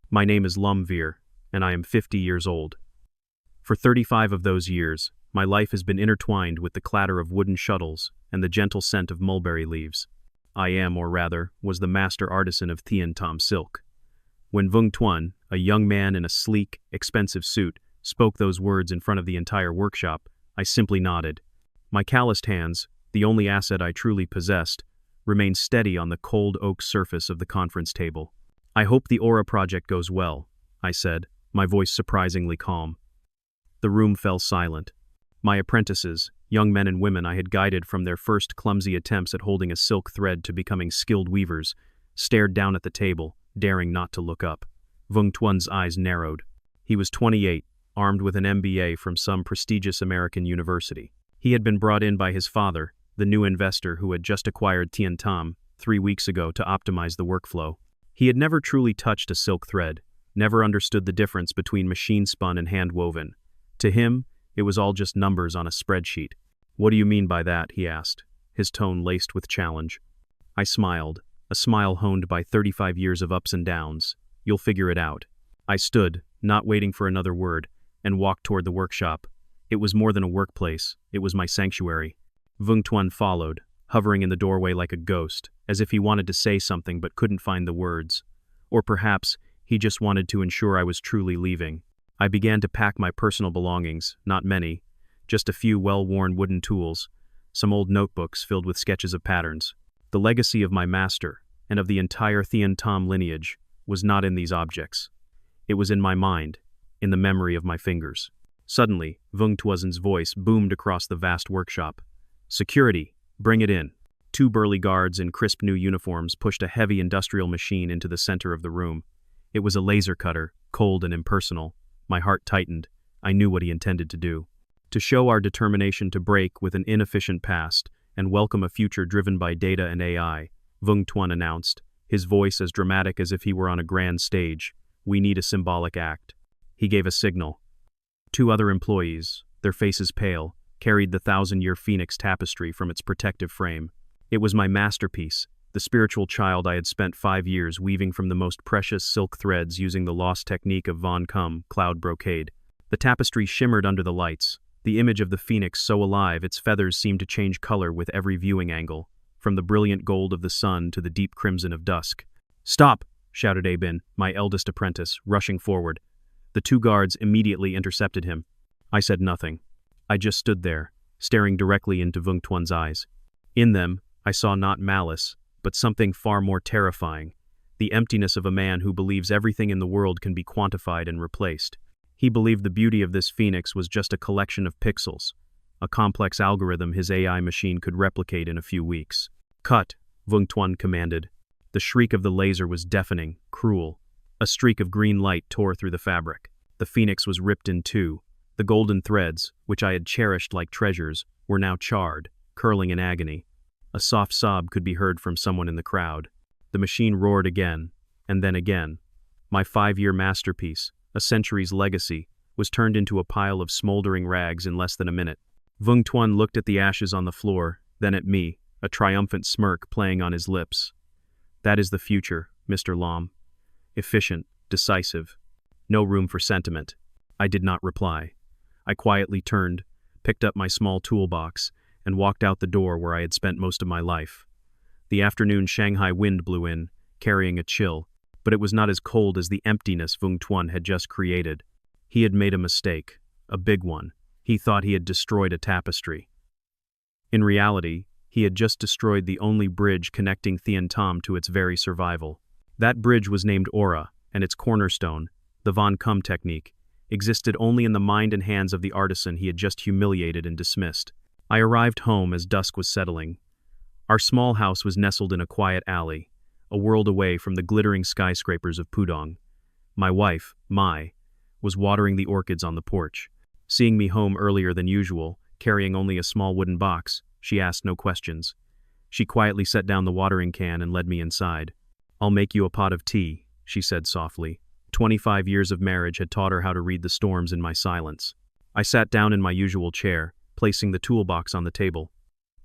My name is Lumveer, and I am 50 years old. For 35 of those years, my life has been intertwined with the clatter of wooden shuttles and the gentle scent of mulberry leaves. I am, or rather, was the master artisan of Thien Tom silk. When Vung Tuan, a young man in a sleek, expensive suit, spoke those words in front of the entire workshop, I simply nodded. My calloused hands, the only asset I truly possessed, remained steady on the cold oak surface of the conference table. I hope the Aura project goes well, I said, my voice surprisingly calm. The room fell silent. My apprentices, young men and women I had guided from their first clumsy attempts at holding a silk thread to becoming skilled weavers, stared down at the table, daring not to look up. Vung Tuan's eyes narrowed. He was 28, armed with an MBA from some prestigious American university. He had been brought in by his father, the new investor who had just acquired Thien Tom 3 weeks ago to optimize the workflow. He had never truly touched a silk thread, never understood the difference between machine-spun and hand-woven. To him, it was all just numbers on a spreadsheet. "What do you mean by that?" he asked, his tone laced with challenge. I smiled, a smile honed by 35 years of ups and downs. "You'll figure it out." I stood, not waiting for another word, and walked toward the workshop. It was more than a workplace, it was my sanctuary. Vung Tuan followed, hovering in the doorway like a ghost, as if he wanted to say something but couldn't find the words. Or perhaps he just wanted to ensure I was truly leaving. I began to pack my personal belongings, not many, just a few well-worn wooden tools, some old notebooks filled with sketches of patterns. The legacy of my master, and of the entire Thien Tom lineage, was not in these objects. It was in my mind, in the memory of my fingers. Suddenly, Vung Tuan's voice boomed across the vast workshop. "Security, bring it in." 2 burly guards in crisp new uniforms pushed a heavy industrial machine into the center of the room. It was a laser cutter, cold and impersonal. My heart tightened. I knew what he intended to do. To show our determination to break with an inefficient past and welcome a future driven by data and AI, Vung Tuan announced, his voice as dramatic as if he were on a grand stage, "We need a symbolic act." He gave a signal. 2 other employees, their faces pale, carried the 1,000-year phoenix tapestry from its protective frame. It was my masterpiece, the spiritual child I had spent 5 years weaving from the most precious silk threads using the lost technique of Von Cum, cloud brocade. The tapestry shimmered under the lights, the image of the phoenix so alive its feathers seemed to change color with every viewing angle, from the brilliant gold of the sun to the deep crimson of dusk. "Stop!" shouted Abin, my eldest apprentice, rushing forward. The 2 guards immediately intercepted him. I said nothing. I just stood there, staring directly into Vung Tuan's eyes. In them, I saw not malice, but something far more terrifying, the emptiness of a man who believes everything in the world can be quantified and replaced. He believed the beauty of this phoenix was just a collection of pixels, a complex algorithm his AI machine could replicate in a few weeks. "Cut," Vung Tuan commanded. The shriek of the laser was deafening, cruel. A streak of green light tore through the fabric. The phoenix was ripped in 2. The golden threads, which I had cherished like treasures, were now charred, curling in agony. A soft sob could be heard from someone in the crowd. The machine roared again, and then again. My 5-year masterpiece, a century's legacy, was turned into a pile of smoldering rags in less than a minute. Vung Tuan looked at the ashes on the floor, then at me, a triumphant smirk playing on his lips. "That is the future, Mr. Lam. Efficient, decisive. No room for sentiment." I did not reply. I quietly turned, picked up my small toolbox, and walked out the door where I had spent most of my life. The afternoon Shanghai wind blew in, carrying a chill, but it was not as cold as the emptiness Vung Tuan had just created. He had made a mistake, a big one. He thought he had destroyed a tapestry. In reality, he had just destroyed the only bridge connecting Thien Tom to its very survival. That bridge was named Aura, and its cornerstone, the Von Cum technique, existed only in the mind and hands of the artisan he had just humiliated and dismissed. I arrived home as dusk was settling. Our small house was nestled in a quiet alley, a world away from the glittering skyscrapers of Pudong. My wife, Mai, was watering the orchids on the porch. Seeing me home earlier than usual, carrying only a small wooden box, she asked no questions. She quietly set down the watering can and led me inside. "I'll make you a pot of tea," she said softly. 25 years of marriage had taught her how to read the storms in my silence. I sat down in my usual chair, placing the toolbox on the table.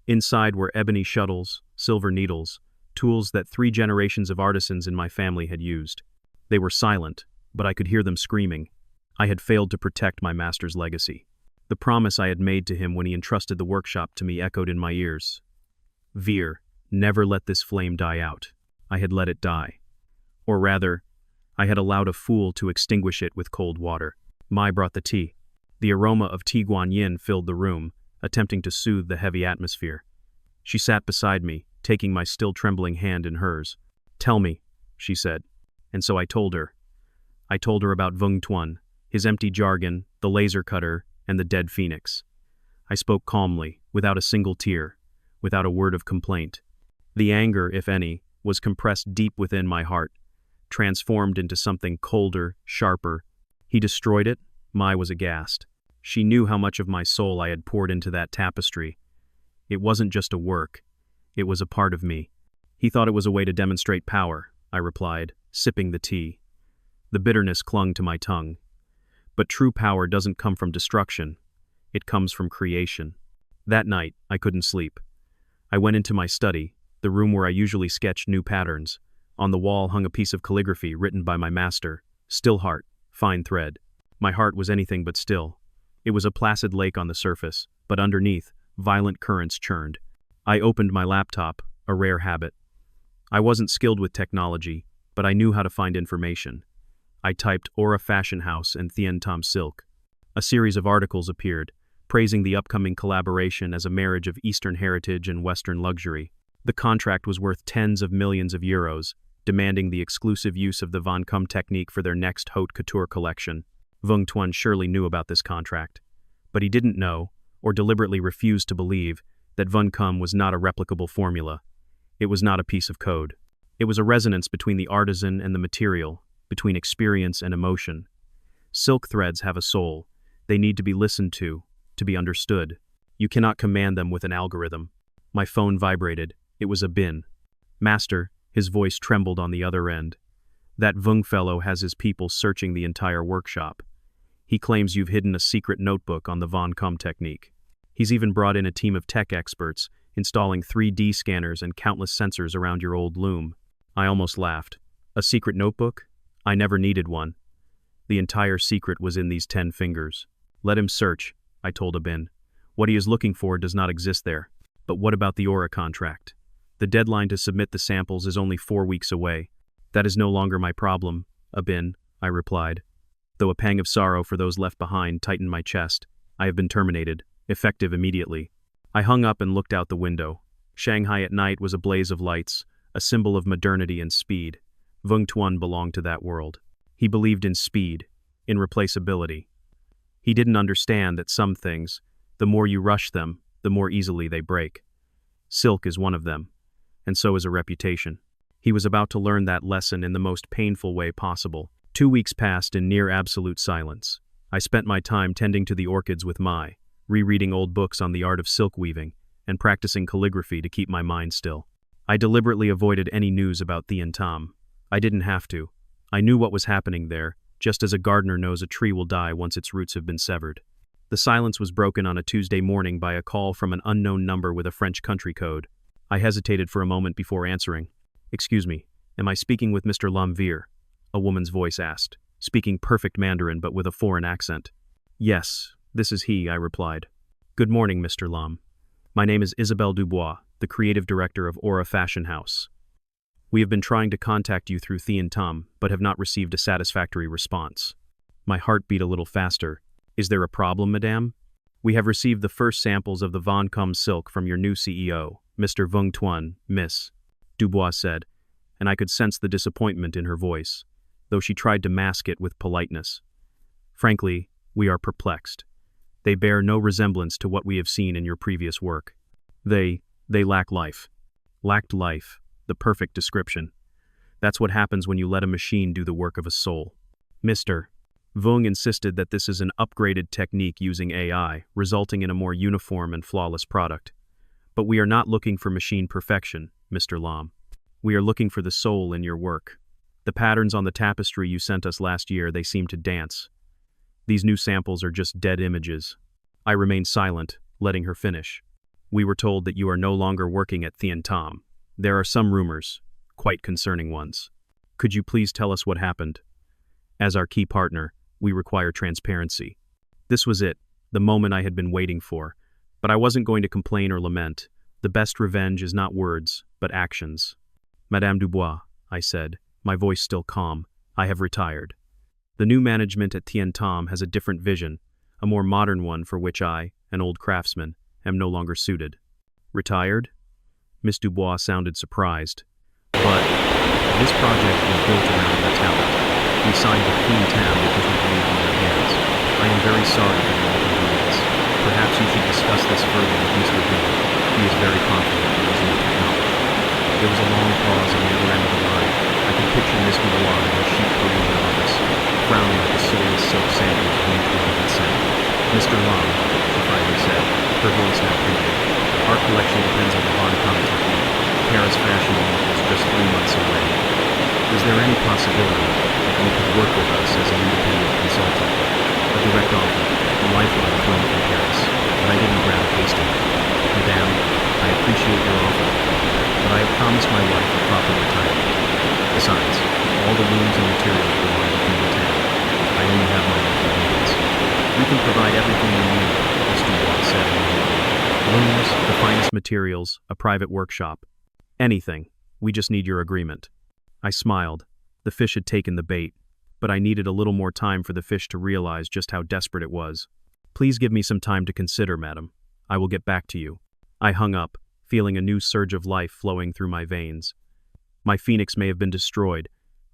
Inside were ebony shuttles, silver needles, tools that 3 generations of artisans in my family had used. They were silent, but I could hear them screaming. I had failed to protect my master's legacy. The promise I had made to him when he entrusted the workshop to me echoed in my ears. Veer, never let this flame die out. I had let it die. Or rather, I had allowed a fool to extinguish it with cold water. Mai brought the tea. The aroma of tea guan yin filled the room, attempting to soothe the heavy atmosphere. She sat beside me, taking my still trembling hand in hers. "Tell me," she said. And so I told her. I told her about Vung Tuan, his empty jargon, the laser cutter, and the dead phoenix. I spoke calmly, without a single tear, without a word of complaint. The anger, if any, was compressed deep within my heart, transformed into something colder, sharper. He destroyed it? Mai was aghast. She knew how much of my soul I had poured into that tapestry. It wasn't just a work. It was a part of me. He thought it was a way to demonstrate power, I replied, sipping the tea. The bitterness clung to my tongue. But true power doesn't come from destruction. It comes from creation. That night, I couldn't sleep. I went into my study, the room where I usually sketched new patterns. On the wall hung a piece of calligraphy written by my master, "Still heart, fine thread." My heart was anything but still. It was a placid lake on the surface, but underneath, violent currents churned. I opened my laptop, a rare habit. I wasn't skilled with technology, but I knew how to find information. I typed Aura Fashion House and Thien Tom Silk. A series of articles appeared, praising the upcoming collaboration as a marriage of Eastern heritage and Western luxury. The contract was worth tens of millions of euros, demanding the exclusive use of the Von Cum technique for their next haute couture collection. Vung Tuan surely knew about this contract, but he didn't know, or deliberately refused to believe, that Von Cum was not a replicable formula. It was not a piece of code. It was a resonance between the artisan and the material, between experience and emotion. Silk threads have a soul. They need to be listened to be understood. You cannot command them with an algorithm. My phone vibrated. It was a bin. "Master," his voice trembled on the other end. "That Vung fellow has his people searching the entire workshop. He claims you've hidden a secret notebook on the Von Cum technique. He's even brought in a team of tech experts, installing 3D scanners and countless sensors around your old loom." I almost laughed. A secret notebook? I never needed one. The entire secret was in these 10 fingers. "Let him search," I told Abin. "What he is looking for does not exist there." "But what about the Aura contract? The deadline to submit the samples is only 4 weeks away." "That is no longer my problem, Abin," I replied. Though a pang of sorrow for those left behind tightened my chest. "I have been terminated, effective immediately." I hung up and looked out the window. Shanghai at night was a blaze of lights, a symbol of modernity and speed. Vung Tuan belonged to that world. He believed in speed, in replaceability. He didn't understand that some things, the more you rush them, the more easily they break. Silk is one of them, and so is a reputation. He was about to learn that lesson in the most painful way possible. 2 weeks passed in near absolute silence. I spent my time tending to the orchids with Mai, rereading old books on the art of silk weaving, and practicing calligraphy to keep my mind still. I deliberately avoided any news about Thien Tom. I didn't have to. I knew what was happening there, just as a gardener knows a tree will die once its roots have been severed. The silence was broken on a Tuesday morning by a call from an unknown number with a French country code. I hesitated for a moment before answering. "Excuse me, am I speaking with Mr. Veer?" a woman's voice asked, speaking perfect Mandarin but with a foreign accent. "Yes, this is he," I replied. "Good morning, Mr. Lam. My name is Isabelle Dubois, the creative director of Aura Fashion House. We have been trying to contact you through Thien Tom, but have not received a satisfactory response." My heart beat a little faster. "Is there a problem, madame?" "We have received the first samples of the Von Cum silk from your new CEO, Mr. Vung Tuan, Miss," Dubois said, and I could sense the disappointment in her voice, though she tried to mask it with politeness. "Frankly, we are perplexed. They bear no resemblance to what we have seen in your previous work. They lack life." Lacked life. The perfect description. That's what happens when you let a machine do the work of a soul. "Mr. Vung insisted that this is an upgraded technique using AI, resulting in a more uniform and flawless product. But we are not looking for machine perfection, Mr. Lam. We are looking for the soul in your work. The patterns on the tapestry you sent us last year, they seem to dance. These new samples are just dead images." I remained silent, letting her finish. "We were told that you are no longer working at Thien Tom. There are some rumors, quite concerning ones. Could you please tell us what happened?" As our key partner, we require transparency. This was it, the moment I had been waiting for. But I wasn't going to complain or lament. The best revenge is not words, but actions. Madame Dubois, I said, my voice still calm, I have retired. The new management at Tien Tom has a different vision, a more modern one for which I, an old craftsman, am no longer suited. Retired? Miss Dubois sounded surprised. But this project was built around your talent. We signed with Queen Tam because we believed in your hands. I am very sorry for the inconvenience. Perhaps you should discuss this further with Mr. Bean. He is very confident in his new technology. There was a long pause on the other end of the line. I could picture Miss Dubois in her chic Parisian office, frowning at the soulless silk sandals Queen Tam had sent. Mr. Lam, she finally said, her voice now pleading. Our collection depends on the Bon Ton technique. Paris Fashion Week is just 3 months away. Is there any possibility that you could work with us as an independent consultant? A direct offer, a lifeline flown from Paris, but I didn't grab hastily. Madame, I appreciate your offer, but I have promised my wife a proper retirement. Besides, all the looms and materials belong to Queen Tam. I only have my own convenience. We can provide everything you need, Mr. Dubois said immediately. Looms, the finest materials, a private workshop. Anything. We just need your agreement. I smiled. The fish had taken the bait, but I needed a little more time for the fish to realize just how desperate it was. Please give me some time to consider, madam. I will get back to you. I hung up, feeling a new surge of life flowing through my veins. My phoenix may have been destroyed,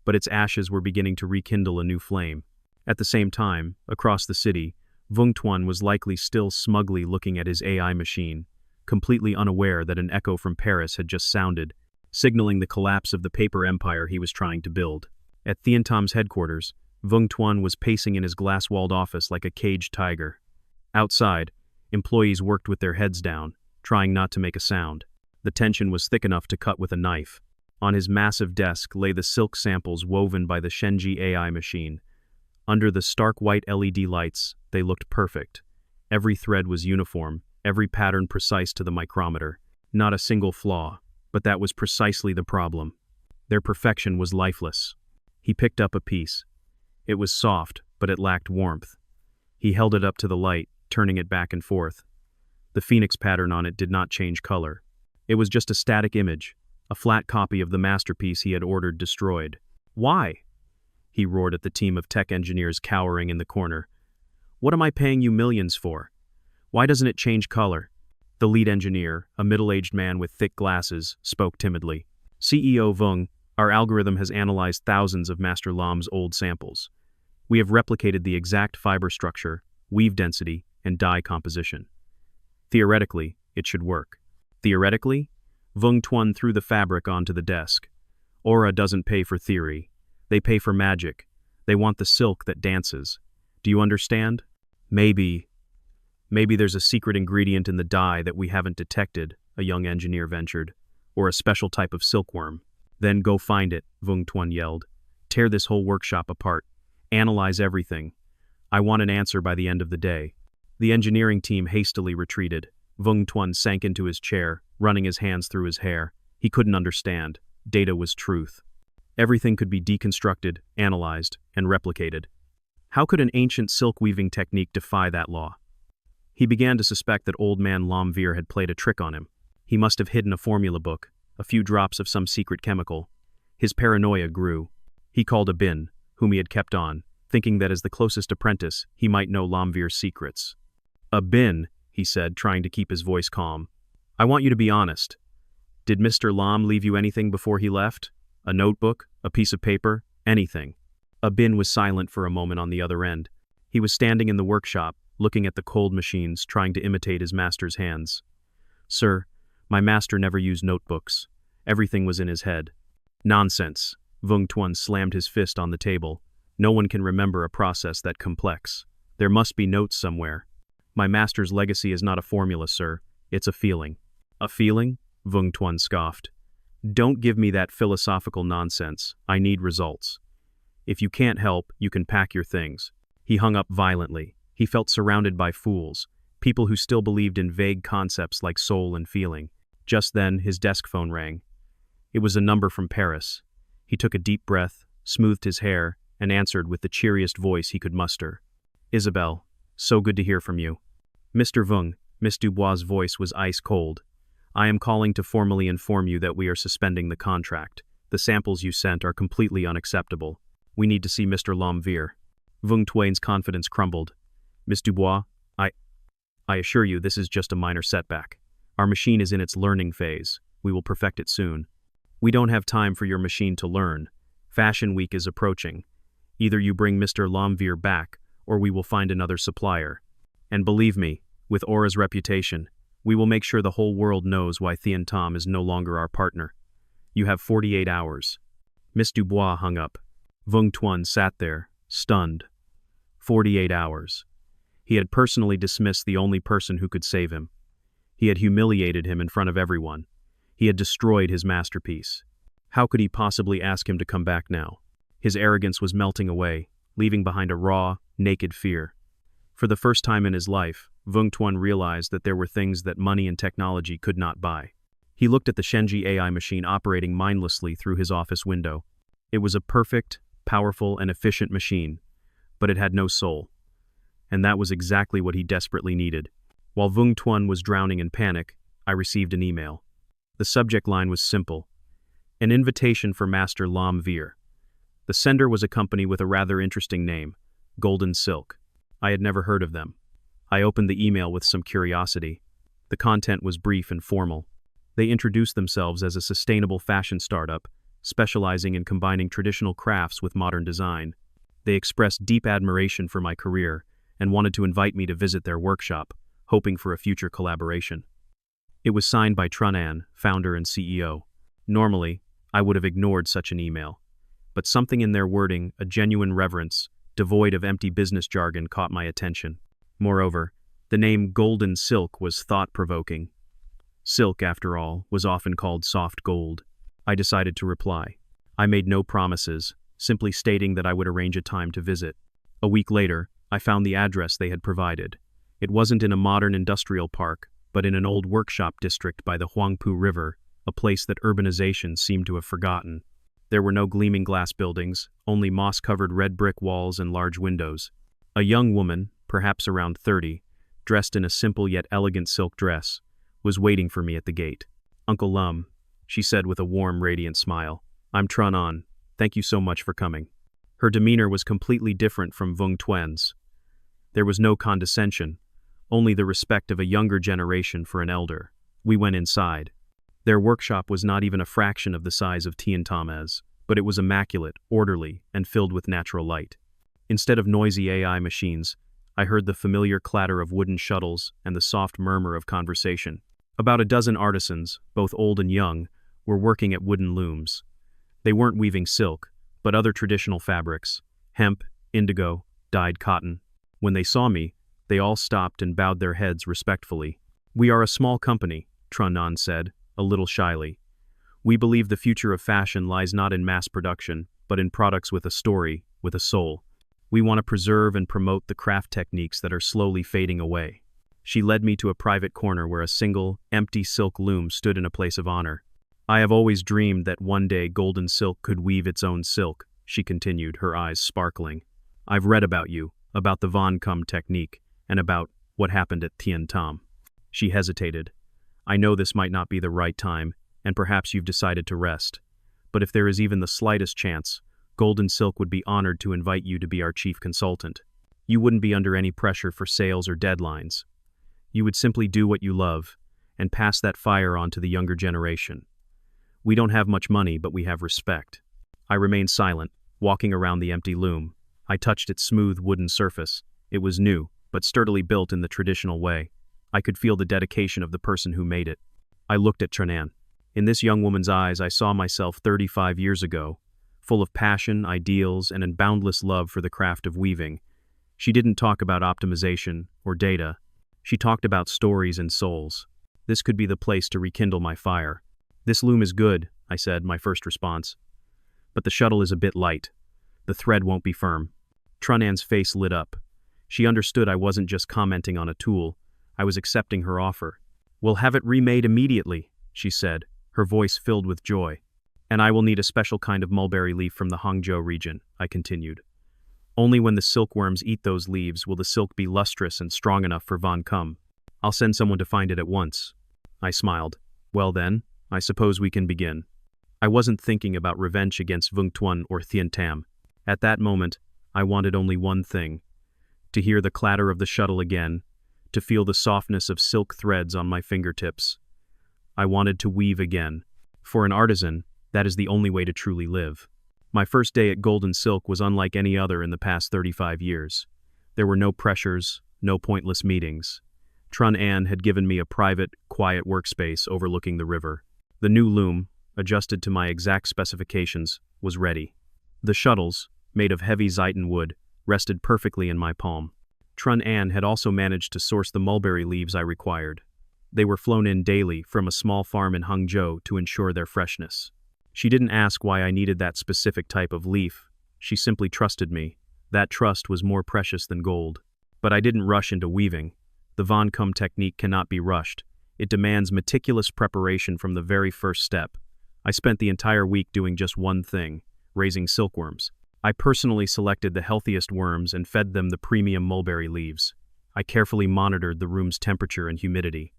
but its ashes were beginning to rekindle a new flame. At the same time, across the city, Vung Tuan was likely still smugly looking at his AI machine, completely unaware that an echo from Paris had just sounded, signaling the collapse of the paper empire he was trying to build. At Tien Tom's headquarters, Vung Tuan was pacing in his glass-walled office like a caged tiger. Outside, employees worked with their heads down, trying not to make a sound. The tension was thick enough to cut with a knife. On his massive desk lay the silk samples woven by the Shenji AI machine. Under the stark white LED lights, they looked perfect. Every thread was uniform, every pattern precise to the micrometer. Not a single flaw, but that was precisely the problem. Their perfection was lifeless. He picked up a piece. It was soft, but it lacked warmth. He held it up to the light, turning it back and forth. The phoenix pattern on it did not change color. It was just a static image, a flat copy of the masterpiece he had ordered destroyed. Why? He roared at the team of tech engineers cowering in the corner. What am I paying you millions for? Why doesn't it change color? The lead engineer, a middle-aged man with thick glasses, spoke timidly. CEO Vung, our algorithm has analyzed thousands of Master Lam's old samples. We have replicated the exact fiber structure, weave density, and dye composition. Theoretically, it should work. Theoretically? Vung Tuan threw the fabric onto the desk. Aura doesn't pay for theory. They pay for magic. They want the silk that dances. Do you understand? Maybe there's a secret ingredient in the dye that we haven't detected, a young engineer ventured. Or a special type of silkworm. Then go find it, Vung Tuan yelled. Tear this whole workshop apart. Analyze everything. I want an answer by the end of the day. The engineering team hastily retreated. Vung Tuan sank into his chair, running his hands through his hair. He couldn't understand. Data was truth. Everything could be deconstructed, analyzed, and replicated. How could an ancient silk weaving technique defy that law? He began to suspect that old man Lomvir had played a trick on him. He must have hidden a formula book, a few drops of some secret chemical. His paranoia grew. He called Abin, whom he had kept on, thinking that as the closest apprentice, he might know Lomvir's secrets. Abin, he said, trying to keep his voice calm. I want you to be honest. Did Mr. Lam leave you anything before he left? A notebook? A piece of paper? Anything? Abin was silent for a moment on the other end. He was standing in the workshop, looking at the cold machines, trying to imitate his master's hands. Sir, my master never used notebooks. Everything was in his head. Nonsense. Vung Tuan slammed his fist on the table. No one can remember a process that complex. There must be notes somewhere. My master's legacy is not a formula, sir. It's a feeling. A feeling? Vung Tuan scoffed. Don't give me that philosophical nonsense. I need results. If you can't help, you can pack your things. He hung up violently. He felt surrounded by fools, people who still believed in vague concepts like soul and feeling. Just then, his desk phone rang. It was a number from Paris. He took a deep breath, smoothed his hair, and answered with the cheeriest voice he could muster. "Isabel, so good to hear from you." "Mr. Vung," Miss Dubois' voice was ice cold. "I am calling to formally inform you that we are suspending the contract. The samples you sent are completely unacceptable. We need to see Mr. Lomvier." Vung Twain's confidence crumbled. "Miss Dubois, I assure you this is just a minor setback. Our machine is in its learning phase. We will perfect it soon." "We don't have time for your machine to learn. Fashion Week is approaching. Either you bring Mr. Lomvier back, or we will find another supplier. And believe me, with Aura's reputation, we will make sure the whole world knows why Thien Tom is no longer our partner. You have 48 hours. Miss Dubois hung up. Vung Tuan sat there, stunned. 48 hours. He had personally dismissed the only person who could save him. He had humiliated him in front of everyone. He had destroyed his masterpiece. How could he possibly ask him to come back now? His arrogance was melting away, leaving behind a raw, naked fear. For the first time in his life, Vung Tuan realized that there were things that money and technology could not buy. He looked at the Shenji AI machine operating mindlessly through his office window. It was a perfect, powerful, and efficient machine, but it had no soul. And that was exactly what he desperately needed. While Vung Tuan was drowning in panic, I received an email. The subject line was simple: an invitation for Master Lam Veer. The sender was a company with a rather interesting name, Golden Silk. I had never heard of them. I opened the email with some curiosity. The content was brief and formal. They introduced themselves as a sustainable fashion startup, specializing in combining traditional crafts with modern design. They expressed deep admiration for my career and wanted to invite me to visit their workshop, hoping for a future collaboration. It was signed by Trunan, founder and CEO. Normally, I would have ignored such an email, but something in their wording, a genuine reverence, devoid of empty business jargon, caught my attention. Moreover, the name Golden Silk was thought-provoking. Silk, after all, was often called soft gold. I decided to reply. I made no promises, simply stating that I would arrange a time to visit. A week later, I found the address they had provided. It wasn't in a modern industrial park, but in an old workshop district by the Huangpu River, a place that urbanization seemed to have forgotten. There were no gleaming glass buildings, only moss-covered red brick walls and large windows. A young woman, perhaps around 30, dressed in a simple yet elegant silk dress, was waiting for me at the gate. "Uncle Lum," she said with a warm, radiant smile. "I'm Trunan. Thank you so much for coming." Her demeanor was completely different from Vung Tuan's. There was no condescension, only the respect of a younger generation for an elder. We went inside. Their workshop was not even a fraction of the size of Thien Tom's, but it was immaculate, orderly, and filled with natural light. Instead of noisy AI machines, I heard the familiar clatter of wooden shuttles and the soft murmur of conversation. About a dozen artisans, both old and young, were working at wooden looms. They weren't weaving silk, but other traditional fabrics: hemp, indigo, dyed cotton. When they saw me, they all stopped and bowed their heads respectfully. "We are a small company," Trunan said, a little shyly. "We believe the future of fashion lies not in mass production, but in products with a story, with a soul. We want to preserve and promote the craft techniques that are slowly fading away." She led me to a private corner where a single, empty silk loom stood in a place of honor. "I have always dreamed that one day Golden Silk could weave its own silk," she continued, her eyes sparkling. "I've read about you, about the Von Cum technique, and about what happened at Thien Tom." She hesitated. "I know this might not be the right time, and perhaps you've decided to rest. But if there is even the slightest chance, Golden Silk would be honored to invite you to be our chief consultant. You wouldn't be under any pressure for sales or deadlines. You would simply do what you love, and pass that fire on to the younger generation. We don't have much money, but we have respect." I remained silent, walking around the empty loom. I touched its smooth wooden surface. It was new, but sturdily built in the traditional way. I could feel the dedication of the person who made it. I looked at Trunan. In this young woman's eyes, I saw myself 35 years ago, full of passion, ideals, and a boundless love for the craft of weaving. She didn't talk about optimization or data. She talked about stories and souls. This could be the place to rekindle my fire. "This loom is good," I said, my first response. "But the shuttle is a bit light. The thread won't be firm." Trunan's face lit up. She understood I wasn't just commenting on a tool. I was accepting her offer. "We'll have it remade immediately," she said, her voice filled with joy. "And I will need a special kind of mulberry leaf from the Hangzhou region," I continued. Only when the silkworms eat those leaves will the silk be lustrous and strong enough for Von Cum. I'll send someone to find it at once. I smiled. Well then, I suppose we can begin. I wasn't thinking about revenge against Vung Tuan or Thien Tam. At that moment, I wanted only one thing: to hear the clatter of the shuttle again, to feel the softness of silk threads on my fingertips. I wanted to weave again. For an artisan, that is the only way to truly live. My first day at Golden Silk was unlike any other in the past 35 years. There were no pressures, no pointless meetings. Trun An had given me a private, quiet workspace overlooking the river. The new loom, adjusted to my exact specifications, was ready. The shuttles, made of heavy Ziton wood, rested perfectly in my palm. Trun An had also managed to source the mulberry leaves I required. They were flown in daily from a small farm in Hangzhou to ensure their freshness. She didn't ask why I needed that specific type of leaf. She simply trusted me. That trust was more precious than gold. But I didn't rush into weaving. The Von Cum technique cannot be rushed. It demands meticulous preparation from the very first step. I spent the entire week doing just one thing: raising silkworms. I personally selected the healthiest worms and fed them the premium mulberry leaves. I carefully monitored the room's temperature and humidity.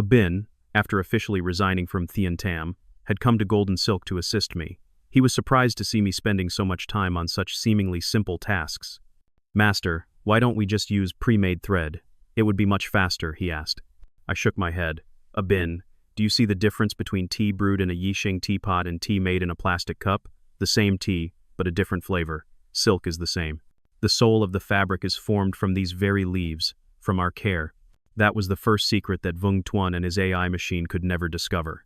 Bin, after officially resigning from Thien Tam, had come to Golden Silk to assist me. He was surprised to see me spending so much time on such seemingly simple tasks. "Master, why don't we just use pre-made thread? It would be much faster," he asked. I shook my head. "Bin, do you see the difference between tea brewed in a Yixing teapot and tea made in a plastic cup? The same tea, but a different flavor. Silk is the same. The soul of the fabric is formed from these very leaves, from our care." That was the first secret that Vung Tuan and his AI machine could never discover.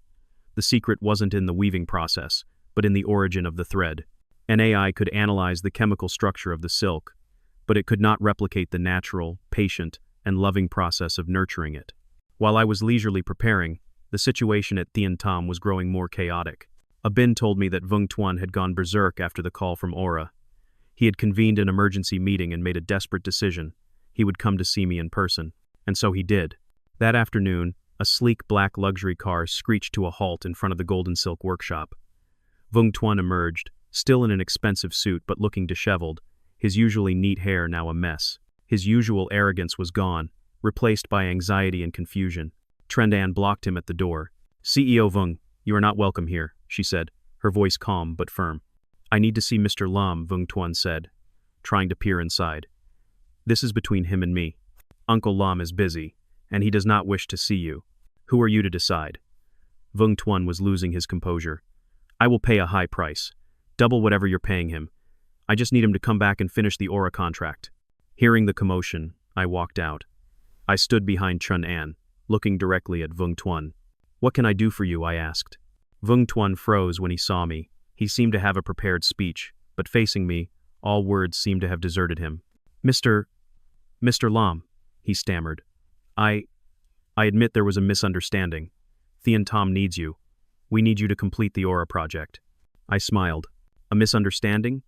The secret wasn't in the weaving process, but in the origin of the thread. An AI could analyze the chemical structure of the silk, but it could not replicate the natural, patient, and loving process of nurturing it. While I was leisurely preparing, the situation at Thien Tam was growing more chaotic. Bin told me that Vung Tuan had gone berserk after the call from Aura. He had convened an emergency meeting and made a desperate decision. He would come to see me in person. And so he did. That afternoon, a sleek black luxury car screeched to a halt in front of the Golden Silk workshop. Vung Tuan emerged, still in an expensive suit but looking disheveled, his usually neat hair now a mess. His usual arrogance was gone, replaced by anxiety and confusion. Trun An blocked him at the door. "CEO Vung, you are not welcome here," she said, her voice calm but firm. "I need to see Mr. Lam," Vung Tuan said, trying to peer inside. "This is between him and me. Uncle Lam is busy, and he does not wish to see you. Who are you to decide?" Vung Tuan was losing his composure. "I will pay a high price. Double whatever you're paying him. I just need him to come back and finish the Aura contract." Hearing the commotion, I walked out. I stood behind Trun An, looking directly at Vung Tuan. "What can I do for you?" I asked. Vung Tuan froze when he saw me. He seemed to have a prepared speech, but facing me, all words seemed to have deserted him. Mr. Lam," he stammered. I admit there was a misunderstanding. Thien Tam needs you. We need you to complete the Aura project." I smiled. "A misunderstanding?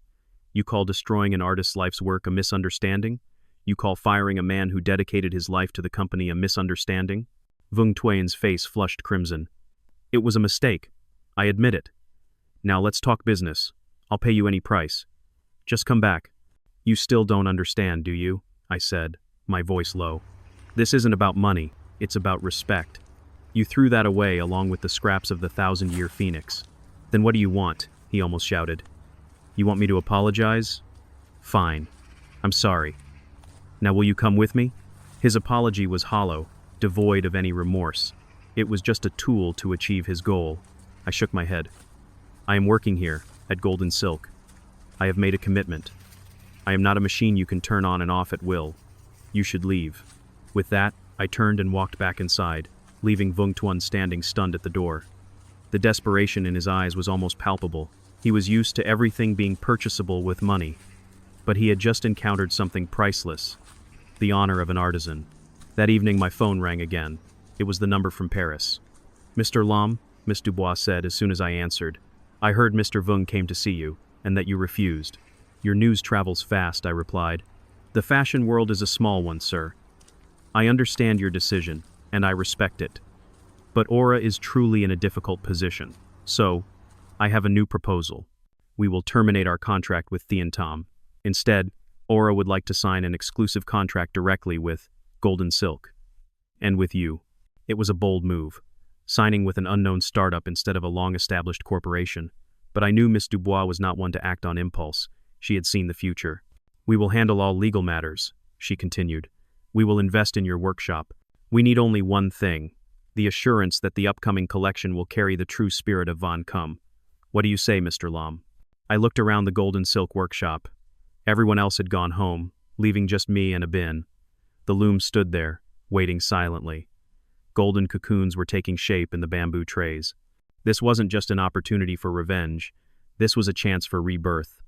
You call destroying an artist's life's work a misunderstanding? You call firing a man who dedicated his life to the company a misunderstanding?" Vung Tuan's face flushed crimson. "It was a mistake. I admit it. Now let's talk business. I'll pay you any price. Just come back." "You still don't understand, do you?" I said, my voice low. "This isn't about money, it's about respect. You threw that away along with the scraps of the 1,000-year phoenix. Then what do you want?" he almost shouted. "You want me to apologize? Fine. I'm sorry. Now will you come with me?" His apology was hollow, devoid of any remorse. It was just a tool to achieve his goal. I shook my head. "I am working here, at Golden Silk. I have made a commitment. I am not a machine you can turn on and off at will. You should leave." With that, I turned and walked back inside, leaving Vung Tuan standing stunned at the door. The desperation in his eyes was almost palpable. He was used to everything being purchasable with money. But he had just encountered something priceless: the honor of an artisan. That evening my phone rang again. It was the number from Paris. "Mr. Lam," Miss Dubois said as soon as I answered, "I heard Mr. Vung came to see you, and that you refused." "Your news travels fast," I replied. "The fashion world is a small one, sir. I understand your decision, and I respect it. But Aura is truly in a difficult position. So, I have a new proposal. We will terminate our contract with Thien Tam. Instead, Aura would like to sign an exclusive contract directly with Golden Silk. And with you. It was a bold move, signing with an unknown startup instead of a long-established corporation. But I knew Miss Dubois was not one to act on impulse. She had seen the future. We will handle all legal matters, she continued. We will invest in your workshop. We need only one thing, the assurance that the upcoming collection will carry the true spirit of Von Cum. What do you say, Mr. Lam? I looked around the Golden Silk workshop. Everyone else had gone home, leaving just me and Abin. The loom stood there, waiting silently. Golden cocoons were taking shape in the bamboo trays. This wasn't just an opportunity for revenge. This was a chance for rebirth.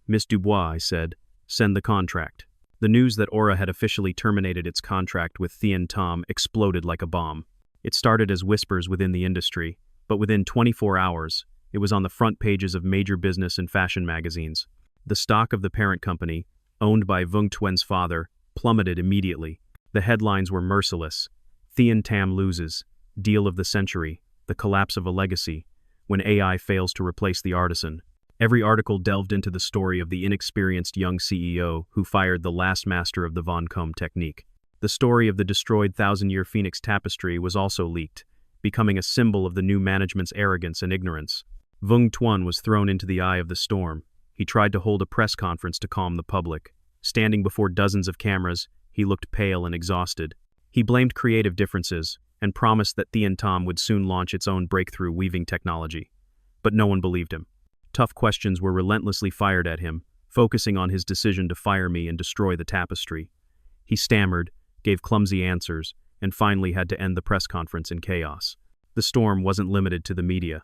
Miss Dubois, I said, send the contract. The news that Aura had officially terminated its contract with Thien Tom exploded like a bomb. It started as whispers within the industry, but within 24 hours, it was on the front pages of major business and fashion magazines. The stock of the parent company, owned by Vung Tuen's father, plummeted immediately. The headlines were merciless. Thien Tam loses, deal of the century, the collapse of a legacy, when AI fails to replace the artisan. Every article delved into the story of the inexperienced young CEO who fired the last master of the Von Cum technique. The story of the destroyed thousand-year Phoenix tapestry was also leaked, becoming a symbol of the new management's arrogance and ignorance. Vung Tuan was thrown into the eye of the storm. He tried to hold a press conference to calm the public. Standing before dozens of cameras, he looked pale and exhausted. He blamed creative differences and promised that Thien Tom would soon launch its own breakthrough weaving technology. But no one believed him. Tough questions were relentlessly fired at him, focusing on his decision to fire me and destroy the tapestry. He stammered, gave clumsy answers, and finally had to end the press conference in chaos. The storm wasn't limited to the media.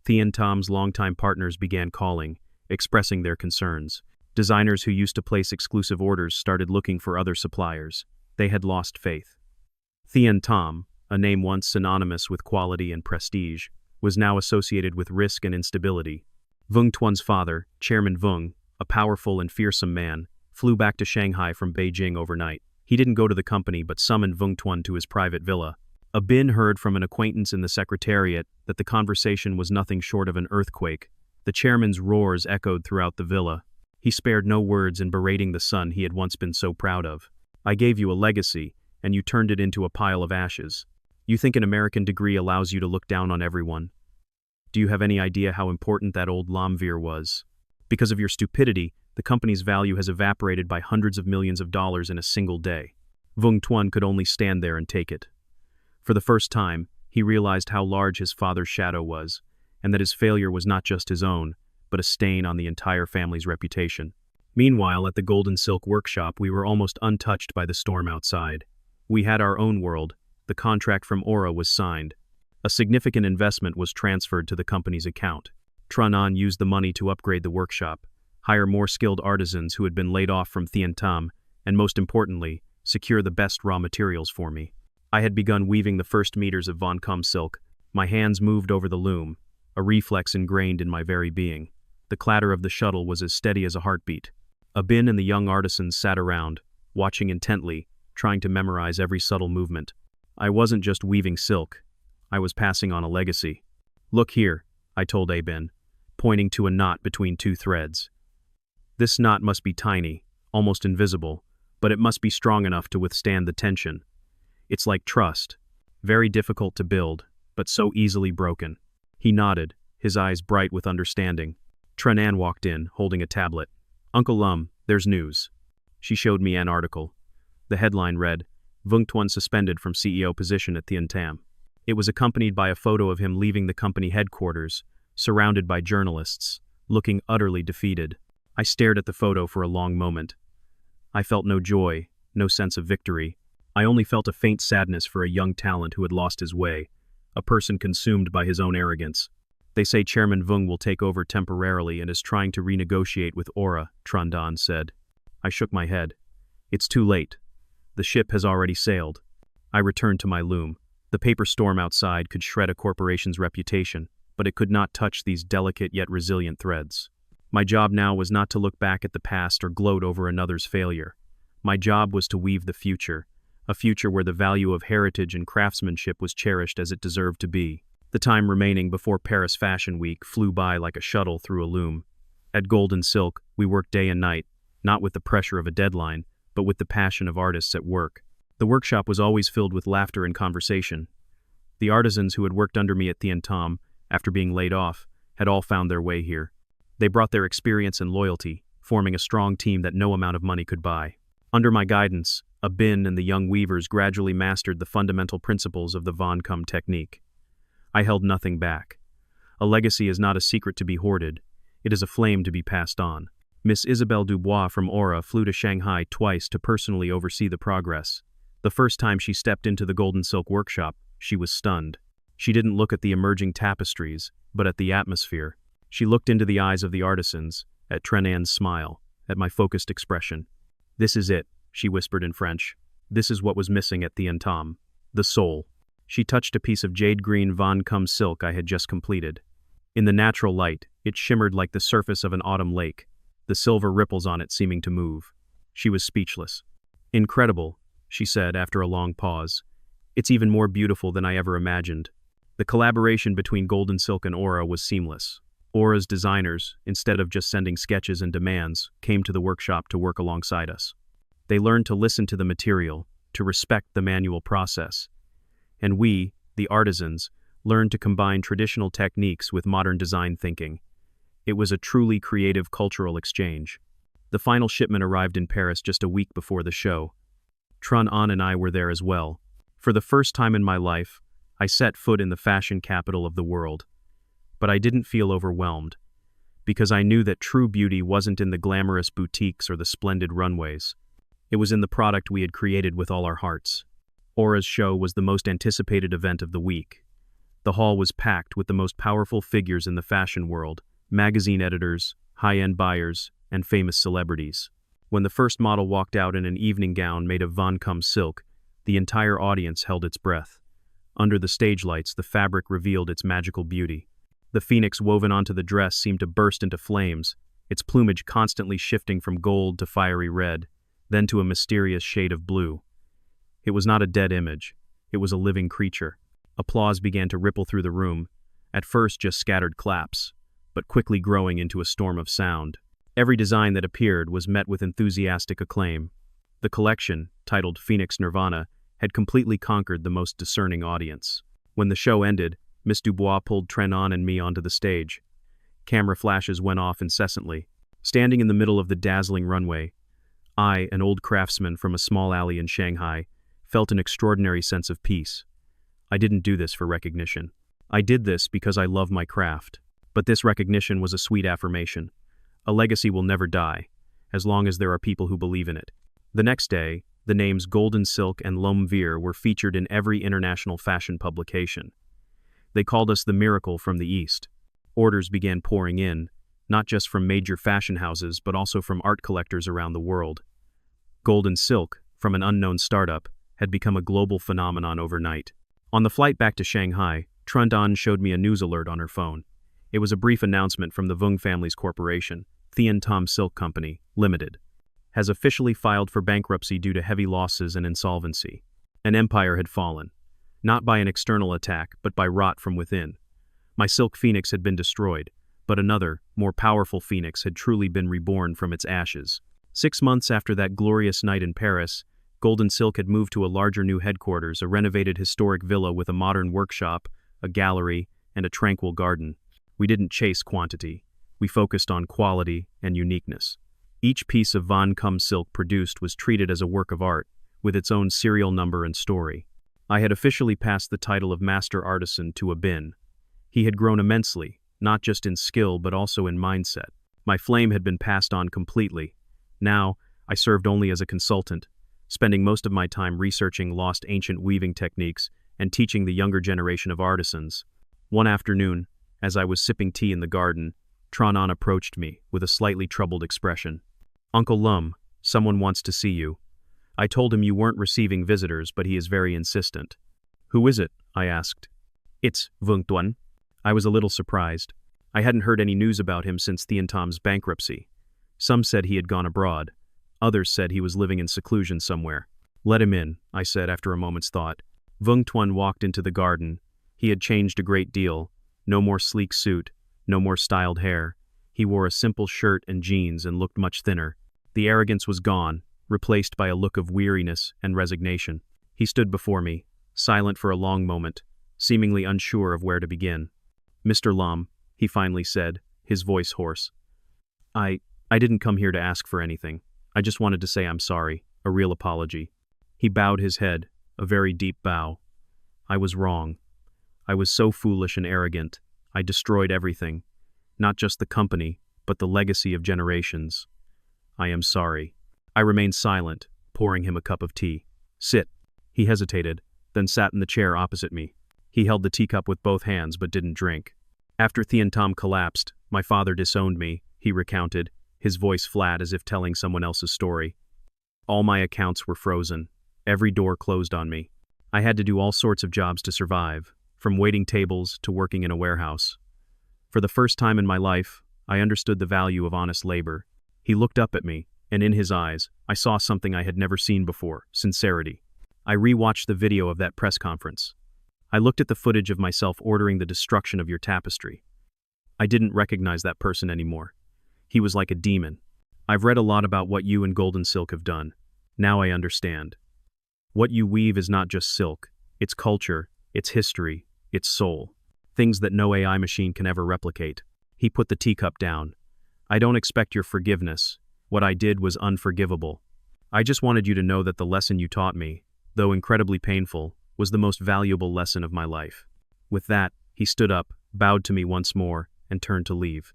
Thien Tom's longtime partners began calling, expressing their concerns. Designers who used to place exclusive orders started looking for other suppliers. They had lost faith. Thien Tom, a name once synonymous with quality and prestige, was now associated with risk and instability. Vung Tuan's father, Chairman Vung, a powerful and fearsome man, flew back to Shanghai from Beijing overnight. He didn't go to the company but summoned Vung Tuan to his private villa. Abin heard from an acquaintance in the secretariat that the conversation was nothing short of an earthquake. The chairman's roars echoed throughout the villa. He spared no words in berating the son he had once been so proud of. I gave you a legacy, and you turned it into a pile of ashes. You think an American degree allows you to look down on everyone? Do you have any idea how important that old Lamvir was? Because of your stupidity, the company's value has evaporated by hundreds of millions of dollars in a single day. Vung Tuan could only stand there and take it. For the first time, he realized how large his father's shadow was, and that his failure was not just his own, but a stain on the entire family's reputation. Meanwhile, at the Golden Silk workshop, we were almost untouched by the storm outside. We had our own world. The contract from Aura was signed. A significant investment was transferred to the company's account. Trunan used the money to upgrade the workshop, hire more skilled artisans who had been laid off from Thien Tam, and most importantly, secure the best raw materials for me. I had begun weaving the first meters of Von Cum silk. My hands moved over the loom, a reflex ingrained in my very being. The clatter of the shuttle was as steady as a heartbeat. Abin and the young artisans sat around, watching intently, trying to memorize every subtle movement. I wasn't just weaving silk. I was passing on a legacy. Look here, I told Abin, pointing to a knot between two threads. This knot must be tiny, almost invisible, but it must be strong enough to withstand the tension. It's like trust, very difficult to build, but so easily broken. He nodded, his eyes bright with understanding. Trenan walked in, holding a tablet. Uncle Lum, there's news. She showed me an article. The headline read, Vung Tuan suspended from CEO position at Thien Tam. It was accompanied by a photo of him leaving the company headquarters, surrounded by journalists, looking utterly defeated. I stared at the photo for a long moment. I felt no joy, no sense of victory. I only felt a faint sadness for a young talent who had lost his way, a person consumed by his own arrogance. They say Chairman Vung will take over temporarily and is trying to renegotiate with Aura, Trandan said. I shook my head. It's too late. The ship has already sailed. I returned to my loom. The paper storm outside could shred a corporation's reputation, but it could not touch these delicate yet resilient threads. My job now was not to look back at the past or gloat over another's failure. My job was to weave the future, a future where the value of heritage and craftsmanship was cherished as it deserved to be. The time remaining before Paris Fashion Week flew by like a shuttle through a loom. At Golden Silk, we worked day and night, not with the pressure of a deadline, but with the passion of artists at work. The workshop was always filled with laughter and conversation. The artisans who had worked under me at Thien Tom, after being laid off, had all found their way here. They brought their experience and loyalty, forming a strong team that no amount of money could buy. Under my guidance, Bin and the young weavers gradually mastered the fundamental principles of the Von Cum technique. I held nothing back. A legacy is not a secret to be hoarded. It is a flame to be passed on. Miss Isabelle Dubois from Aura flew to Shanghai twice to personally oversee the progress. The first time she stepped into the Golden Silk workshop, she was stunned. She didn't look at the emerging tapestries, but at the atmosphere. She looked into the eyes of the artisans, at Trenan's smile, at my focused expression. "This is it," she whispered in French. "This is what was missing at Thien Tom. The soul." She touched a piece of jade-green Von Cum silk I had just completed. In the natural light, it shimmered like the surface of an autumn lake, the silver ripples on it seeming to move. She was speechless. "Incredible," she said after a long pause. "It's even more beautiful than I ever imagined." The collaboration between Golden Silk and Aura was seamless. Aura's designers, instead of just sending sketches and demands, came to the workshop to work alongside us. They learned to listen to the material, to respect the manual process. And we, the artisans, learned to combine traditional techniques with modern design thinking. It was a truly creative cultural exchange. The final shipment arrived in Paris just a week before the show. Tran and I were there as well. For the first time in my life, I set foot in the fashion capital of the world. But I didn't feel overwhelmed, because I knew that true beauty wasn't in the glamorous boutiques or the splendid runways. It was in the product we had created with all our hearts. Aura's show was the most anticipated event of the week. The hall was packed with the most powerful figures in the fashion world, magazine editors, high-end buyers, and famous celebrities. When the first model walked out in an evening gown made of Von Cum silk, the entire audience held its breath. Under the stage lights, the fabric revealed its magical beauty. The phoenix woven onto the dress seemed to burst into flames, its plumage constantly shifting from gold to fiery red, then to a mysterious shade of blue. It was not a dead image. It was a living creature. Applause began to ripple through the room, at first just scattered claps, but quickly growing into a storm of sound. Every design that appeared was met with enthusiastic acclaim. The collection, titled Phoenix Nirvana, had completely conquered the most discerning audience. When the show ended, Miss Dubois pulled Trenan and me onto the stage. Camera flashes went off incessantly. Standing in the middle of the dazzling runway, I, an old craftsman from a small alley in Shanghai, felt an extraordinary sense of peace. I didn't do this for recognition. I did this because I love my craft. But this recognition was a sweet affirmation. A legacy will never die, as long as there are people who believe in it. The next day, the names Golden Silk and L'Homme Vert were featured in every international fashion publication. They called us the miracle from the East. Orders began pouring in, not just from major fashion houses but also from art collectors around the world. Golden Silk, from an unknown startup, had become a global phenomenon overnight. On the flight back to Shanghai, Trundan showed me a news alert on her phone. It was a brief announcement from the Vung family's corporation, Thien Tom Silk Company, Limited, has officially filed for bankruptcy due to heavy losses and insolvency. An empire had fallen, not by an external attack but by rot from within. My silk phoenix had been destroyed, but another, more powerful phoenix had truly been reborn from its ashes. 6 months after that glorious night in Paris, Golden Silk had moved to a larger new headquarters, a renovated historic villa with a modern workshop, a gallery, and a tranquil garden. We didn't chase quantity. We focused on quality and uniqueness. Each piece of Von Cum silk produced was treated as a work of art, with its own serial number and story. I had officially passed the title of Master Artisan to Bin. He had grown immensely, not just in skill but also in mindset. My flame had been passed on completely. Now, I served only as a consultant, spending most of my time researching lost ancient weaving techniques and teaching the younger generation of artisans. One afternoon, as I was sipping tea in the garden, Tranan approached me with a slightly troubled expression. "Uncle Lum, someone wants to see you." I told him you weren't receiving visitors, but he is very insistent. "Who is it?" I asked. "It's Vung Tuan." I was a little surprised. I hadn't heard any news about him since Thien Tom's bankruptcy. Some said he had gone abroad. Others said he was living in seclusion somewhere. "Let him in," I said after a moment's thought. Vung Tuan walked into the garden. He had changed a great deal. No more sleek suit, no more styled hair. He wore a simple shirt and jeans and looked much thinner. The arrogance was gone, replaced by a look of weariness and resignation. He stood before me, silent for a long moment, seemingly unsure of where to begin. "Mr. Lam," he finally said, his voice hoarse. I didn't come here to ask for anything. I just wanted to say I'm sorry, a real apology." He bowed his head, a very deep bow. "I was wrong. I was so foolish and arrogant. I destroyed everything. Not just the company, but the legacy of generations. I am sorry." I remained silent, pouring him a cup of tea. "Sit." He hesitated, then sat in the chair opposite me. He held the teacup with both hands but didn't drink. "After Thian Tom collapsed, my father disowned me," he recounted, his voice flat as if telling someone else's story. "All my accounts were frozen. Every door closed on me. I had to do all sorts of jobs to survive, from waiting tables to working in a warehouse. For the first time in my life, I understood the value of honest labor." He looked up at me, and in his eyes, I saw something I had never seen before: sincerity. I rewatched the video of that press conference. I looked at the footage of myself ordering the destruction of your tapestry. I didn't recognize that person anymore. He was like a demon. "I've read a lot about what you and Golden Silk have done. Now I understand. What you weave is not just silk. It's culture, it's history, it's soul. Things that no AI machine can ever replicate." He put the teacup down. "I don't expect your forgiveness. What I did was unforgivable. I just wanted you to know that the lesson you taught me, though incredibly painful, was the most valuable lesson of my life." With that, he stood up, bowed to me once more, and turned to leave.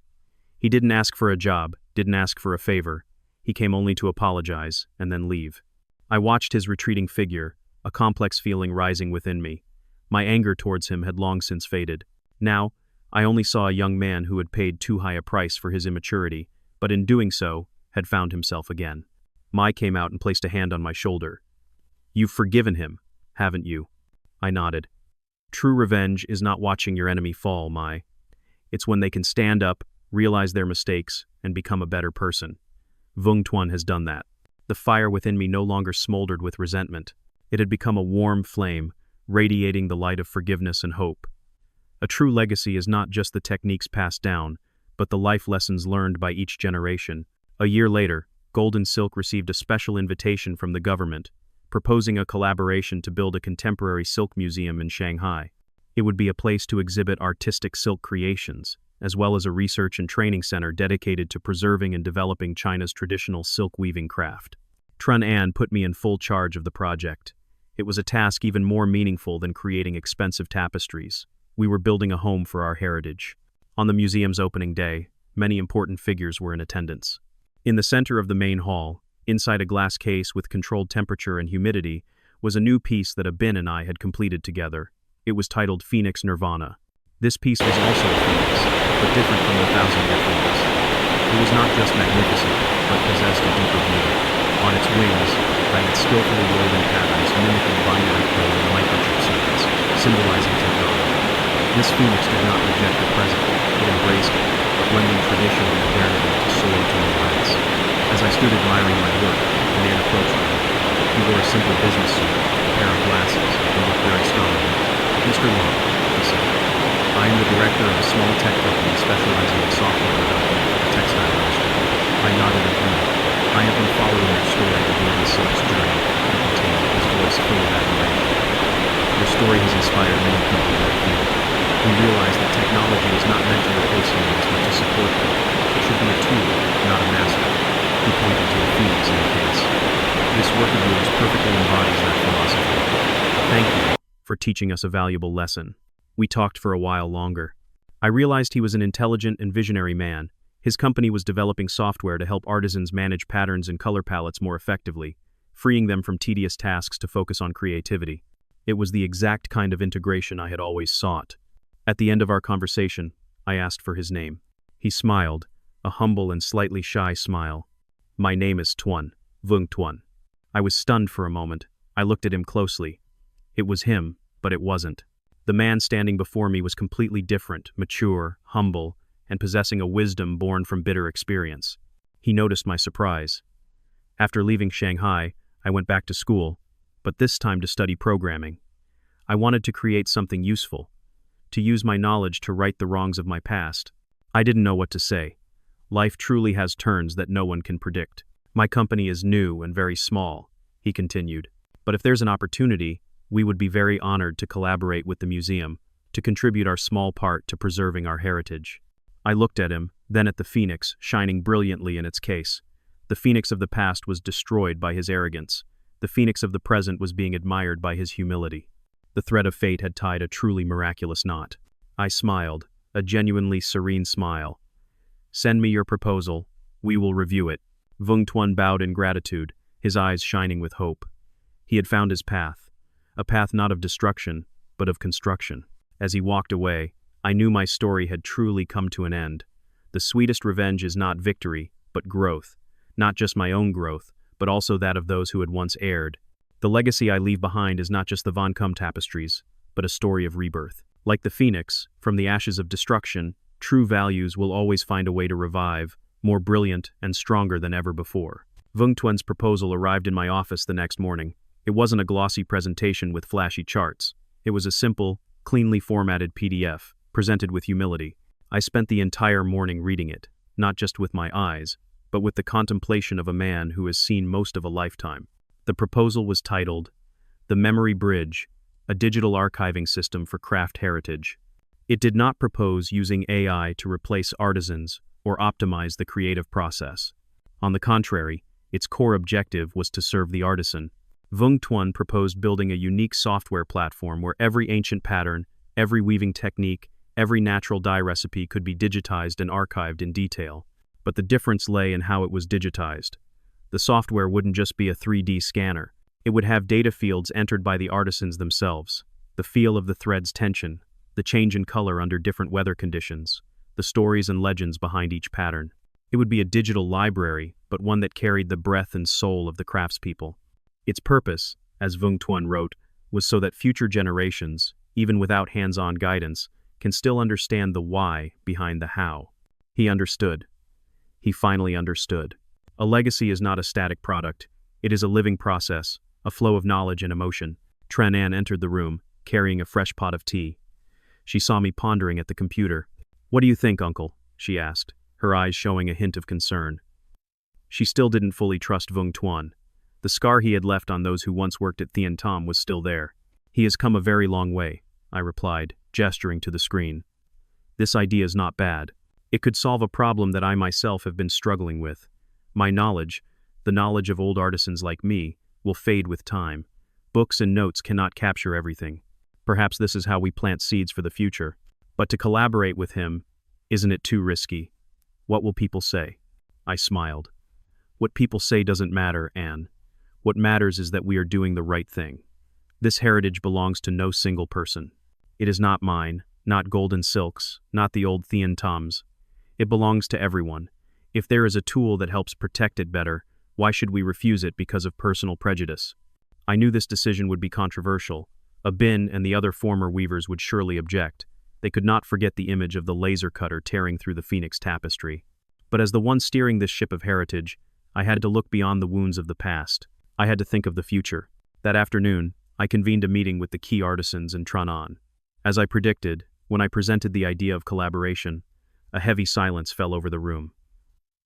He didn't ask for a job, didn't ask for a favor. He came only to apologize, and then leave. I watched his retreating figure, a complex feeling rising within me. My anger towards him had long since faded. Now, I only saw a young man who had paid too high a price for his immaturity, but in doing so, had found himself again. Mai came out and placed a hand on my shoulder. "You've forgiven him, haven't you?" I nodded. "True revenge is not watching your enemy fall, Mai. It's when they can stand up, realize their mistakes, and become a better person. Vung Tuan has done that." The fire within me no longer smoldered with resentment. It had become a warm flame, radiating the light of forgiveness and hope. A true legacy is not just the techniques passed down, but the life lessons learned by each generation. A year later, Golden Silk received a special invitation from the government, proposing a collaboration to build a contemporary silk museum in Shanghai. It would be a place to exhibit artistic silk creations, as well as a research and training center dedicated to preserving and developing China's traditional silk weaving craft. Trun An put me in full charge of the project. It was a task even more meaningful than creating expensive tapestries. We were building a home for our heritage. On the museum's opening day, many important figures were in attendance. In the center of the main hall, inside a glass case with controlled temperature and humidity, was a new piece that Abin and I had completed together. It was titled Phoenix Nirvana. This piece was also a phoenix, but different from the thousand-year phoenix. It was not just magnificent, but possessed a deeper beauty. On its wings, I had skillfully woven patterns mimicking binary code and microchip circuits, symbolizing technology. This phoenix did not reject the present, it embraced it, blending tradition and modernity to soar to new heights. As I stood admiring my work, a man approached me. He wore a simple business suit, a pair of glasses, and looked very strong. "Mr. Long," he said, "I am the director of a small tech company specializing in software development for the textile industry." I nodded in agreement. "I have been following your story of Golden Silk's journey," he continued, his voice full of admiration. "Your story has inspired many people in our field. We realize that technology is not meant to replace humans, but to support them. It should be a tool, not a master." He pointed to a phoenix in the case. "This work of yours perfectly embodies that philosophy. Thank you for teaching us a valuable lesson." We talked for a while longer. I realized he was an intelligent and visionary man. His company was developing software to help artisans manage patterns and color palettes more effectively, freeing them from tedious tasks to focus on creativity. It was the exact kind of integration I had always sought. At the end of our conversation, I asked for his name. He smiled, a humble and slightly shy smile. "My name is Tuan, Vung Tuan." I was stunned for a moment. I looked at him closely. It was him, but it wasn't. The man standing before me was completely different, mature, humble, and possessing a wisdom born from bitter experience. He noticed my surprise. After leaving Shanghai, I went back to school, but this time to study programming. I wanted to create something useful, to use my knowledge to right the wrongs of my past. I didn't know what to say. Life truly has turns that no one can predict. My company is new and very small, he continued. But if there's an opportunity, we would be very honored to collaborate with the museum, to contribute our small part to preserving our heritage. I looked at him, then at the phoenix, shining brilliantly in its case. The phoenix of the past was destroyed by his arrogance. The phoenix of the present was being admired by his humility. The thread of fate had tied a truly miraculous knot. I smiled, a genuinely serene smile. Send me your proposal. We will review it. Vung Tuan bowed in gratitude, his eyes shining with hope. He had found his path, a path not of destruction, but of construction. As he walked away, I knew my story had truly come to an end. The sweetest revenge is not victory, but growth. Not just my own growth, but also that of those who had once erred. The legacy I leave behind is not just the Von Kum tapestries, but a story of rebirth. Like the phoenix, from the ashes of destruction, true values will always find a way to revive, more brilliant and stronger than ever before. Vung Tuan's proposal arrived in my office the next morning. It wasn't a glossy presentation with flashy charts. It was a simple, cleanly formatted PDF, presented with humility. I spent the entire morning reading it, not just with my eyes, but with the contemplation of a man who has seen most of a lifetime. The proposal was titled, The Memory Bridge, a digital archiving system for craft heritage. It did not propose using AI to replace artisans or optimize the creative process. On the contrary, its core objective was to serve the artisan. Vung Tuan proposed building a unique software platform where every ancient pattern, every weaving technique, every natural dye recipe could be digitized and archived in detail. But the difference lay in how it was digitized. The software wouldn't just be a 3D scanner. It would have data fields entered by the artisans themselves, the feel of the thread's tension, the change in color under different weather conditions, the stories and legends behind each pattern. It would be a digital library, but one that carried the breath and soul of the craftspeople. Its purpose, as Vung Tuan wrote, was so that future generations, even without hands-on guidance, can still understand the why behind the how. He understood. He finally understood. A legacy is not a static product. It is a living process, a flow of knowledge and emotion. Tran An entered the room, carrying a fresh pot of tea. She saw me pondering at the computer. "What do you think, Uncle?" she asked, her eyes showing a hint of concern. She still didn't fully trust Vung Tuan. The scar he had left on those who once worked at Thien Tom was still there. "He has come a very long way," I replied, gesturing to the screen. "This idea is not bad. It could solve a problem that I myself have been struggling with. My knowledge, the knowledge of old artisans like me, will fade with time. Books and notes cannot capture everything. Perhaps this is how we plant seeds for the future. But to collaborate with him, isn't it too risky? What will people say?" I smiled. "What people say doesn't matter, Anne. What matters is that we are doing the right thing. This heritage belongs to no single person. It is not mine, not Golden Silk's, not the old Thien Tom's. It belongs to everyone. If there is a tool that helps protect it better, why should we refuse it because of personal prejudice?" I knew this decision would be controversial. Abin and the other former weavers would surely object. They could not forget the image of the laser cutter tearing through the phoenix tapestry. But as the one steering this ship of heritage, I had to look beyond the wounds of the past. I had to think of the future. That afternoon, I convened a meeting with the key artisans in Tran An. As I predicted, when I presented the idea of collaboration, a heavy silence fell over the room.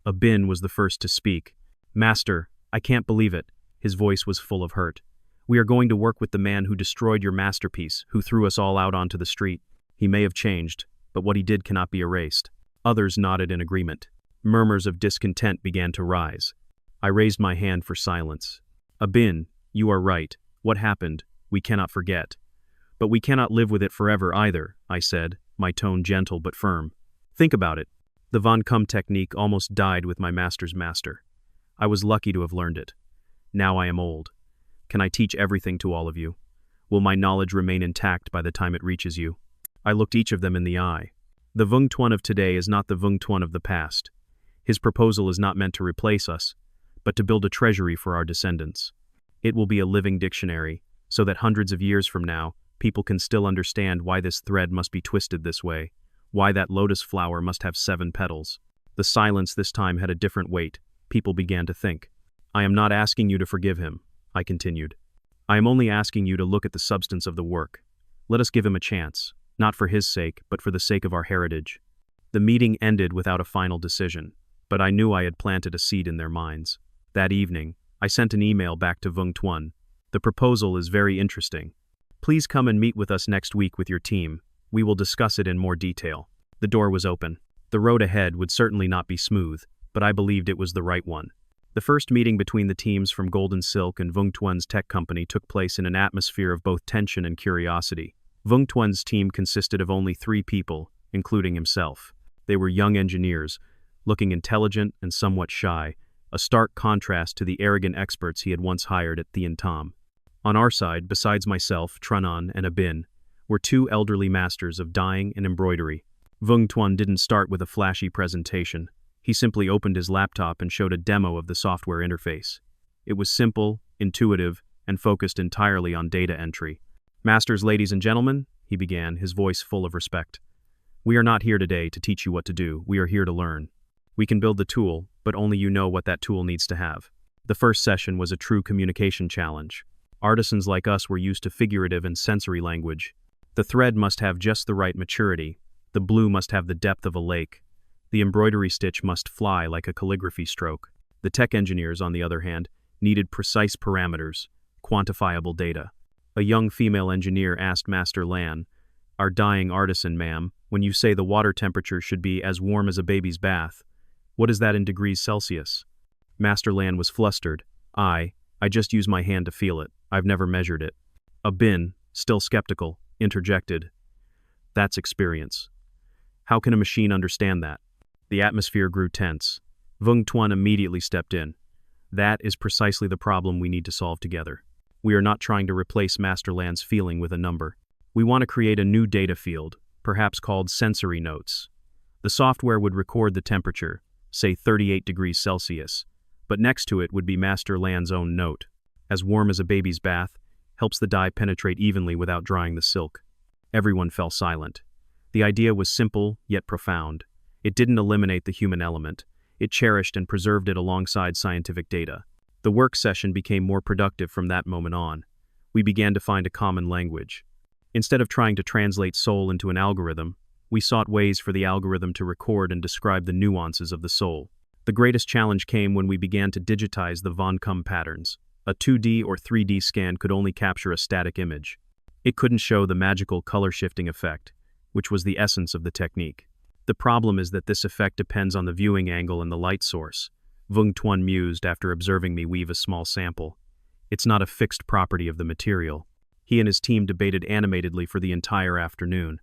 Abin was the first to speak. "Master, I can't believe it." His voice was full of hurt. "We are going to work with the man who destroyed your masterpiece, who threw us all out onto the street. He may have changed, but what he did cannot be erased." Others nodded in agreement. Murmurs of discontent began to rise. I raised my hand for silence. "Abin, you are right. What happened, we cannot forget. But we cannot live with it forever either," I said, my tone gentle but firm. "Think about it. The Von Kum technique almost died with my master's master. I was lucky to have learned it. Now I am old. Can I teach everything to all of you? Will my knowledge remain intact by the time it reaches you?" I looked each of them in the eye. The Vung Tuan of today is not the Vung Tuan of the past. His proposal is not meant to replace us, but to build a treasury for our descendants. It will be a living dictionary, so that hundreds of years from now, people can still understand why this thread must be twisted this way, why that lotus flower must have 7 petals. The silence this time had a different weight. People began to think. "I am not asking you to forgive him," I continued. "I am only asking you to look at the substance of the work. Let us give him a chance, not for his sake, but for the sake of our heritage." The meeting ended without a final decision, but I knew I had planted a seed in their minds. That evening, I sent an email back to Vung Tuan. The proposal is very interesting. Please come and meet with us next week with your team. We will discuss it in more detail. The door was open. The road ahead would certainly not be smooth, but I believed it was the right one. The first meeting between the teams from Golden Silk and Vung Tuan's tech company took place in an atmosphere of both tension and curiosity. Vung Tuan's team consisted of only 3 people, including himself. They were young engineers, looking intelligent and somewhat shy, a stark contrast to the arrogant experts he had once hired at Thien Tom. On our side, besides myself, Tranan, and Abin, were 2 elderly masters of dyeing and embroidery. Vung Tuan didn't start with a flashy presentation. He simply opened his laptop and showed a demo of the software interface. It was simple, intuitive, and focused entirely on data entry. "Masters, ladies and gentlemen," he began, his voice full of respect. "We are not here today to teach you what to do. We are here to learn. We can build the tool, but only you know what that tool needs to have." The first session was a true communication challenge. Artisans like us were used to figurative and sensory language. The thread must have just the right maturity. The blue must have the depth of a lake. The embroidery stitch must fly like a calligraphy stroke. The tech engineers, on the other hand, needed precise parameters, quantifiable data. A young female engineer asked Master Lan, "Our dyeing artisan, ma'am, when you say the water temperature should be as warm as a baby's bath, what is that in degrees Celsius?" Master Lan was flustered. I just use my hand to feel it. I've never measured it." Abin, still skeptical, interjected, "That's experience. How can a machine understand that?" The atmosphere grew tense. Vung Tuan immediately stepped in. "That is precisely the problem we need to solve together. We are not trying to replace Master Lan's feeling with a number. We want to create a new data field, perhaps called sensory notes. The software would record the temperature, say 38 degrees Celsius, but next to it would be Master Lan's own note. As warm as a baby's bath, helps the dye penetrate evenly without drying the silk." Everyone fell silent. The idea was simple, yet profound. It didn't eliminate the human element. It cherished and preserved it alongside scientific data. The work session became more productive from that moment on. We began to find a common language. Instead of trying to translate soul into an algorithm, we sought ways for the algorithm to record and describe the nuances of the soul. The greatest challenge came when we began to digitize the von Cum patterns. A 2D or 3D scan could only capture a static image. It couldn't show the magical color-shifting effect, which was the essence of the technique. The problem is that this effect depends on the viewing angle and the light source. Vung Tuan mused after observing me weave a small sample. It's not a fixed property of the material. He and his team debated animatedly for the entire afternoon.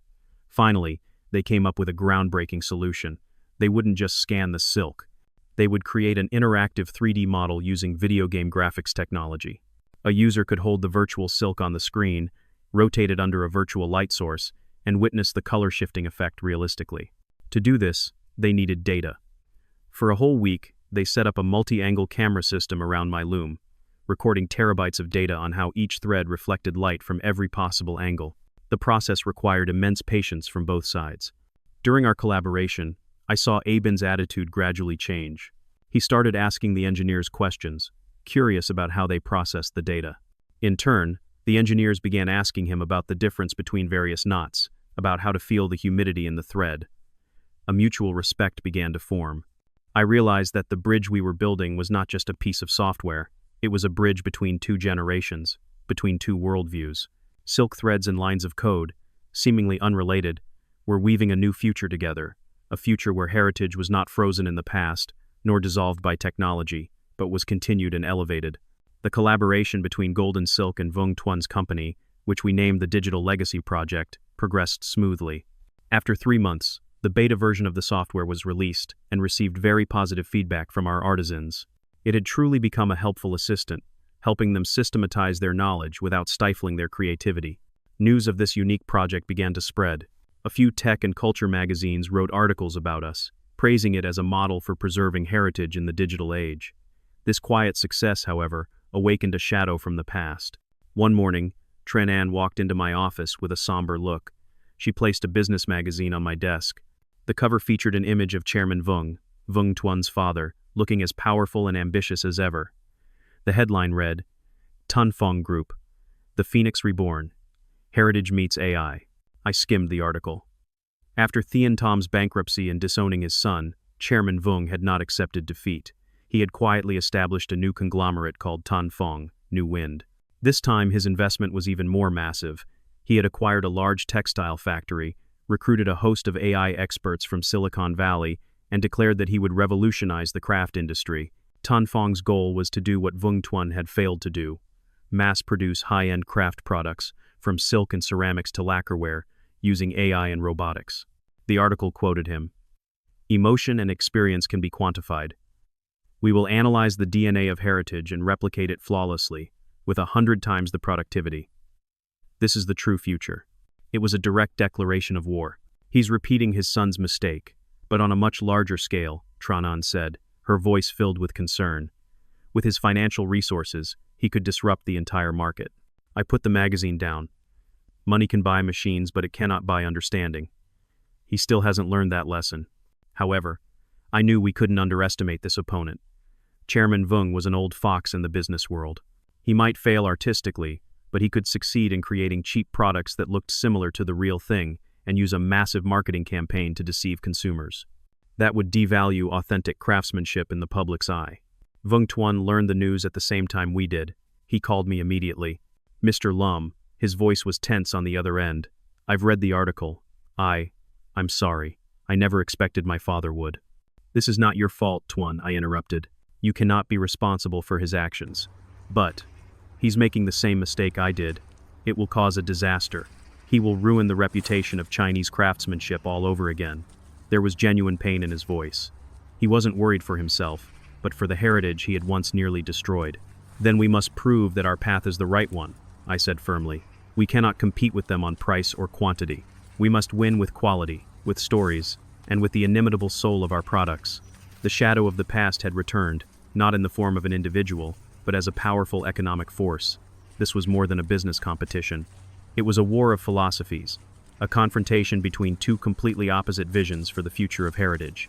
Finally, they came up with a groundbreaking solution. They wouldn't just scan the silk. They would create an interactive 3D model using video game graphics technology. A user could hold the virtual silk on the screen, rotate it under a virtual light source, and witness the color-shifting effect realistically. To do this, they needed data. For a whole week, they set up a multi-angle camera system around my loom, recording terabytes of data on how each thread reflected light from every possible angle. The process required immense patience from both sides. During our collaboration, I saw Abin's attitude gradually change. He started asking the engineers questions, curious about how they processed the data. In turn, the engineers began asking him about the difference between various knots, about how to feel the humidity in the thread. A mutual respect began to form. I realized that the bridge we were building was not just a piece of software. It was a bridge between 2 generations, between 2 worldviews. Silk threads and lines of code, seemingly unrelated, were weaving a new future together, a future where heritage was not frozen in the past, nor dissolved by technology, but was continued and elevated. The collaboration between Golden Silk and Vung Tuan's company, which we named the Digital Legacy Project, progressed smoothly. After 3 months, the beta version of the software was released and received very positive feedback from our artisans. It had truly become a helpful assistant, helping them systematize their knowledge without stifling their creativity. News of this unique project began to spread. A few tech and culture magazines wrote articles about us, praising it as a model for preserving heritage in the digital age. This quiet success, however, awakened a shadow from the past. One morning, Trenan walked into my office with a somber look. She placed a business magazine on my desk. The cover featured an image of Chairman Vung Tuan's father, looking as powerful and ambitious as ever. The headline read, "Tun Fong Group, The Phoenix Reborn, Heritage Meets AI." I skimmed the article. After Thien Tom's bankruptcy and disowning his son, Chairman Vung had not accepted defeat. he had quietly established a new conglomerate called Tanfeng, New Wind. This time his investment was even more massive. He had acquired a large textile factory, recruited a host of AI experts from Silicon Valley, and declared that he would revolutionize the craft industry. Tanfeng's goal was to do what Vung Tuan had failed to do: mass-produce high-end craft products, from silk and ceramics to lacquerware, using AI and robotics. The article quoted him. "Emotion and experience can be quantified. We will analyze the DNA of heritage and replicate it flawlessly, with 100 times the productivity. This is the true future." It was a direct declaration of war. "He's repeating his son's mistake, but on a much larger scale," Tranan said, her voice filled with concern. "With his financial resources, he could disrupt the entire market." I put the magazine down. Money can buy machines, but it cannot buy understanding. He still hasn't learned that lesson. However, I knew we couldn't underestimate this opponent. Chairman Vung was an old fox in the business world. He might fail artistically, but he could succeed in creating cheap products that looked similar to the real thing and use a massive marketing campaign to deceive consumers. That would devalue authentic craftsmanship in the public's eye. Vung Tuan learned the news at the same time we did. He called me immediately. "Mr. Lum," his voice was tense on the other end. "I've read the article. I'm sorry. I never expected my father would." "This is not your fault, Tuan," I interrupted. "You cannot be responsible for his actions. But he's making the same mistake I did. It will cause a disaster. He will ruin the reputation of Chinese craftsmanship all over again." There was genuine pain in his voice. He wasn't worried for himself, but for the heritage he had once nearly destroyed. "Then we must prove that our path is the right one," I said firmly. "We cannot compete with them on price or quantity. We must win with quality, with stories, and with the inimitable soul of our products." The shadow of the past had returned, not in the form of an individual, but as a powerful economic force. This was more than a business competition. It was a war of philosophies, a confrontation between two completely opposite visions for the future of heritage.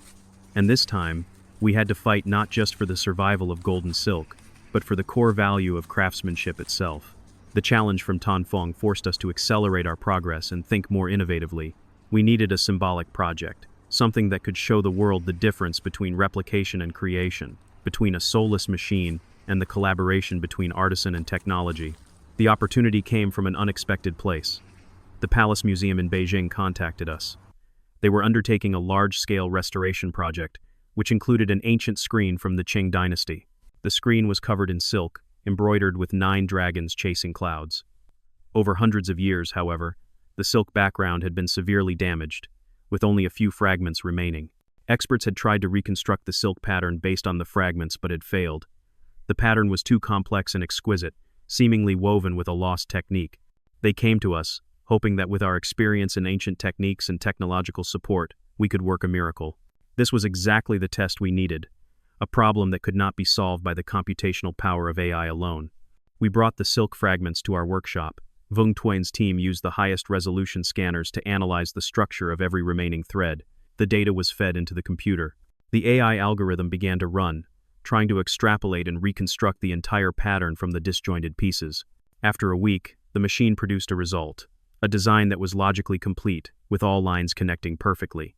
And this time, we had to fight not just for the survival of golden silk, but for the core value of craftsmanship itself. The challenge from Tanfeng forced us to accelerate our progress and think more innovatively. We needed a symbolic project, something that could show the world the difference between replication and creation, between a soulless machine and the collaboration between artisan and technology. The opportunity came from an unexpected place. The Palace Museum in Beijing contacted us. They were undertaking a large-scale restoration project, which included an ancient screen from the Qing dynasty. The screen was covered in silk, embroidered with 9 dragons chasing clouds. Over hundreds of years, however, the silk background had been severely damaged, with only a few fragments remaining. Experts had tried to reconstruct the silk pattern based on the fragments but had failed. The pattern was too complex and exquisite, seemingly woven with a lost technique. They came to us, hoping that with our experience in ancient techniques and technological support, we could work a miracle. This was exactly the test we needed, a problem that could not be solved by the computational power of AI alone. We brought the silk fragments to our workshop. Vung Tuan's team used the highest resolution scanners to analyze the structure of every remaining thread. The data was fed into the computer. The AI algorithm began to run, trying to extrapolate and reconstruct the entire pattern from the disjointed pieces. After a week, the machine produced a result, a design that was logically complete, with all lines connecting perfectly.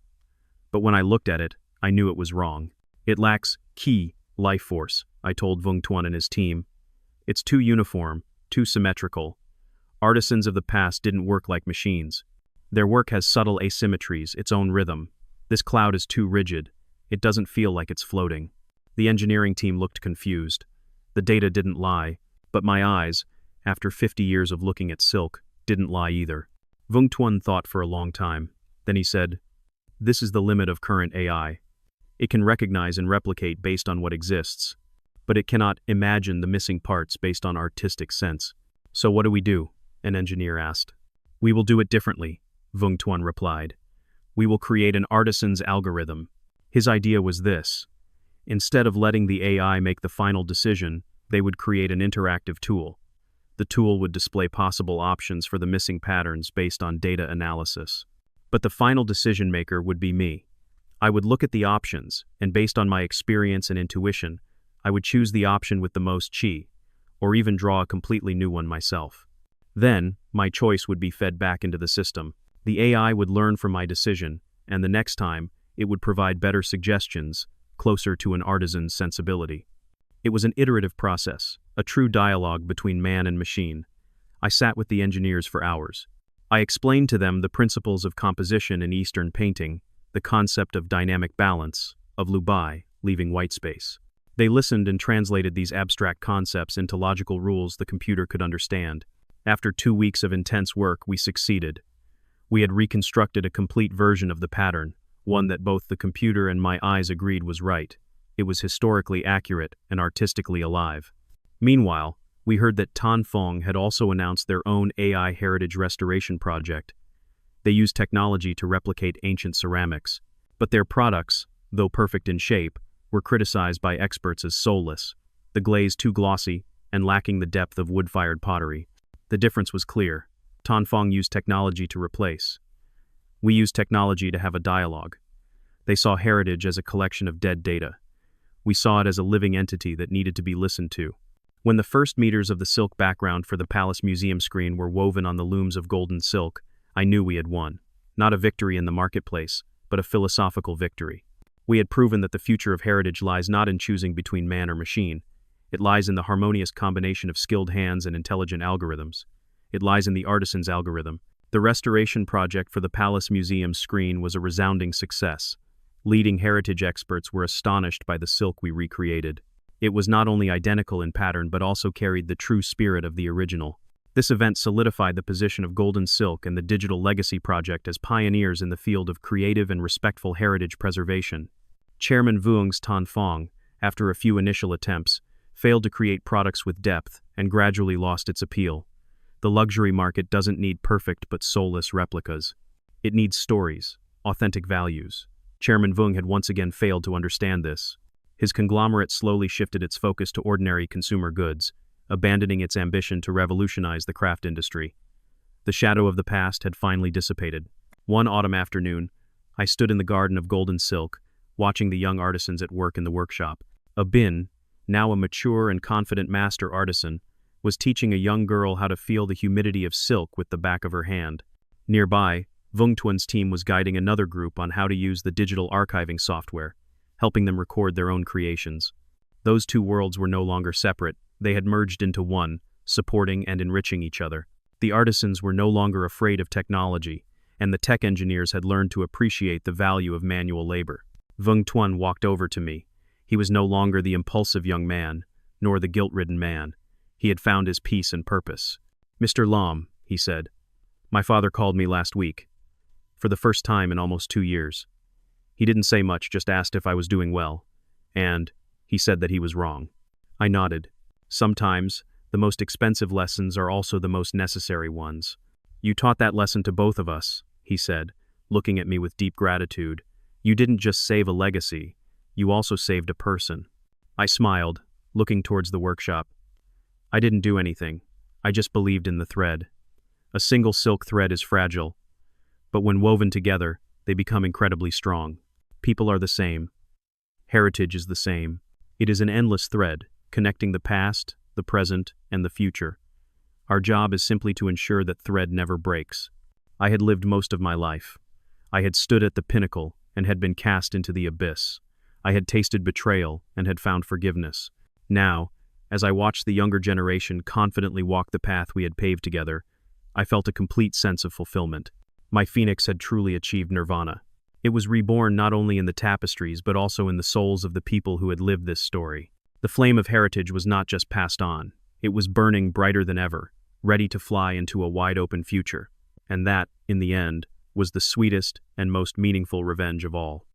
But when I looked at it, I knew it was wrong. "It lacks key life force," I told Vung Tuan and his team. "It's too uniform, too symmetrical. Artisans of the past didn't work like machines. Their work has subtle asymmetries, its own rhythm. This cloud is too rigid. It doesn't feel like it's floating." The engineering team looked confused. The data didn't lie, but my eyes, after 50 years of looking at silk, didn't lie either. Vung Tuan thought for a long time. Then he said, "This is the limit of current AI. It can recognize and replicate based on what exists, but it cannot imagine the missing parts based on artistic sense." "So what do we do?" an engineer asked. "We will do it differently," Vung Tuan replied. "We will create an artisan's algorithm." His idea was this. Instead of letting the AI make the final decision, they would create an interactive tool. The tool would display possible options for the missing patterns based on data analysis. But the final decision maker would be me. I would look at the options, and based on my experience and intuition, I would choose the option with the most chi, or even draw a completely new one myself. Then, my choice would be fed back into the system. The AI would learn from my decision, and the next time, it would provide better suggestions, closer to an artisan's sensibility. It was an iterative process, a true dialogue between man and machine. I sat with the engineers for hours. I explained to them the principles of composition in Eastern painting, the concept of dynamic balance, of Lubai, leaving white space. They listened and translated these abstract concepts into logical rules the computer could understand. After 2 weeks of intense work, we succeeded. We had reconstructed a complete version of the pattern, one that both the computer and my eyes agreed was right. It was historically accurate and artistically alive. Meanwhile, we heard that Tan Phong had also announced their own AI heritage restoration project. They used technology to replicate ancient ceramics, but their products, though perfect in shape, were criticized by experts as soulless, the glaze too glossy, and lacking the depth of wood-fired pottery. The difference was clear. Tan Phong used technology to replace. We used technology to have a dialogue. They saw heritage as a collection of dead data. We saw it as a living entity that needed to be listened to. When the first meters of the silk background for the Palace Museum screen were woven on the looms of golden silk, I knew we had won. Not a victory in the marketplace, but a philosophical victory. We had proven that the future of heritage lies not in choosing between man or machine. It lies in the harmonious combination of skilled hands and intelligent algorithms. It lies in the artisan's algorithm. The restoration project for the Palace Museum screen was a resounding success. Leading heritage experts were astonished by the silk we recreated. It was not only identical in pattern but also carried the true spirit of the original. This event solidified the position of Golden Silk and the Digital Legacy Project as pioneers in the field of creative and respectful heritage preservation. Chairman Vuong's Tan Phong, after a few initial attempts, failed to create products with depth and gradually lost its appeal. The luxury market doesn't need perfect but soulless replicas. It needs stories, authentic values. Chairman Vuong had once again failed to understand this. His conglomerate slowly shifted its focus to ordinary consumer goods, abandoning its ambition to revolutionize the craft industry. The shadow of the past had finally dissipated. One autumn afternoon, I stood in the garden of Golden Silk, watching the young artisans at work in the workshop. Bin, now a mature and confident master artisan, was teaching a young girl how to feel the humidity of silk with the back of her hand. Nearby, Vuong Tuan's team was guiding another group on how to use the digital archiving software, helping them record their own creations. Those two worlds were no longer separate. They had merged into one, supporting and enriching each other. The artisans were no longer afraid of technology, and the tech engineers had learned to appreciate the value of manual labor. Vuong Tuan walked over to me. He was no longer the impulsive young man, nor the guilt-ridden man. He had found his peace and purpose. "Mr. Lam," he said, "my father called me last week. For the first time in almost 2 years. He didn't say much, just asked if I was doing well. And he said that he was wrong." I nodded. "Sometimes, the most expensive lessons are also the most necessary ones. You taught that lesson to both of us," he said, looking at me with deep gratitude. "You didn't just save a legacy, you also saved a person." I smiled, looking towards the workshop. "I didn't do anything. I just believed in the thread. A single silk thread is fragile, but when woven together, they become incredibly strong. People are the same. Heritage is the same. It is an endless thread, connecting the past, the present, and the future. Our job is simply to ensure that thread never breaks." I had lived most of my life. I had stood at the pinnacle and had been cast into the abyss. I had tasted betrayal and had found forgiveness. Now, as I watched the younger generation confidently walk the path we had paved together, I felt a complete sense of fulfillment. My phoenix had truly achieved nirvana. It was reborn not only in the tapestries but also in the souls of the people who had lived this story. The flame of heritage was not just passed on. It was burning brighter than ever, ready to fly into a wide-open future. And that, in the end, was the sweetest and most meaningful revenge of all.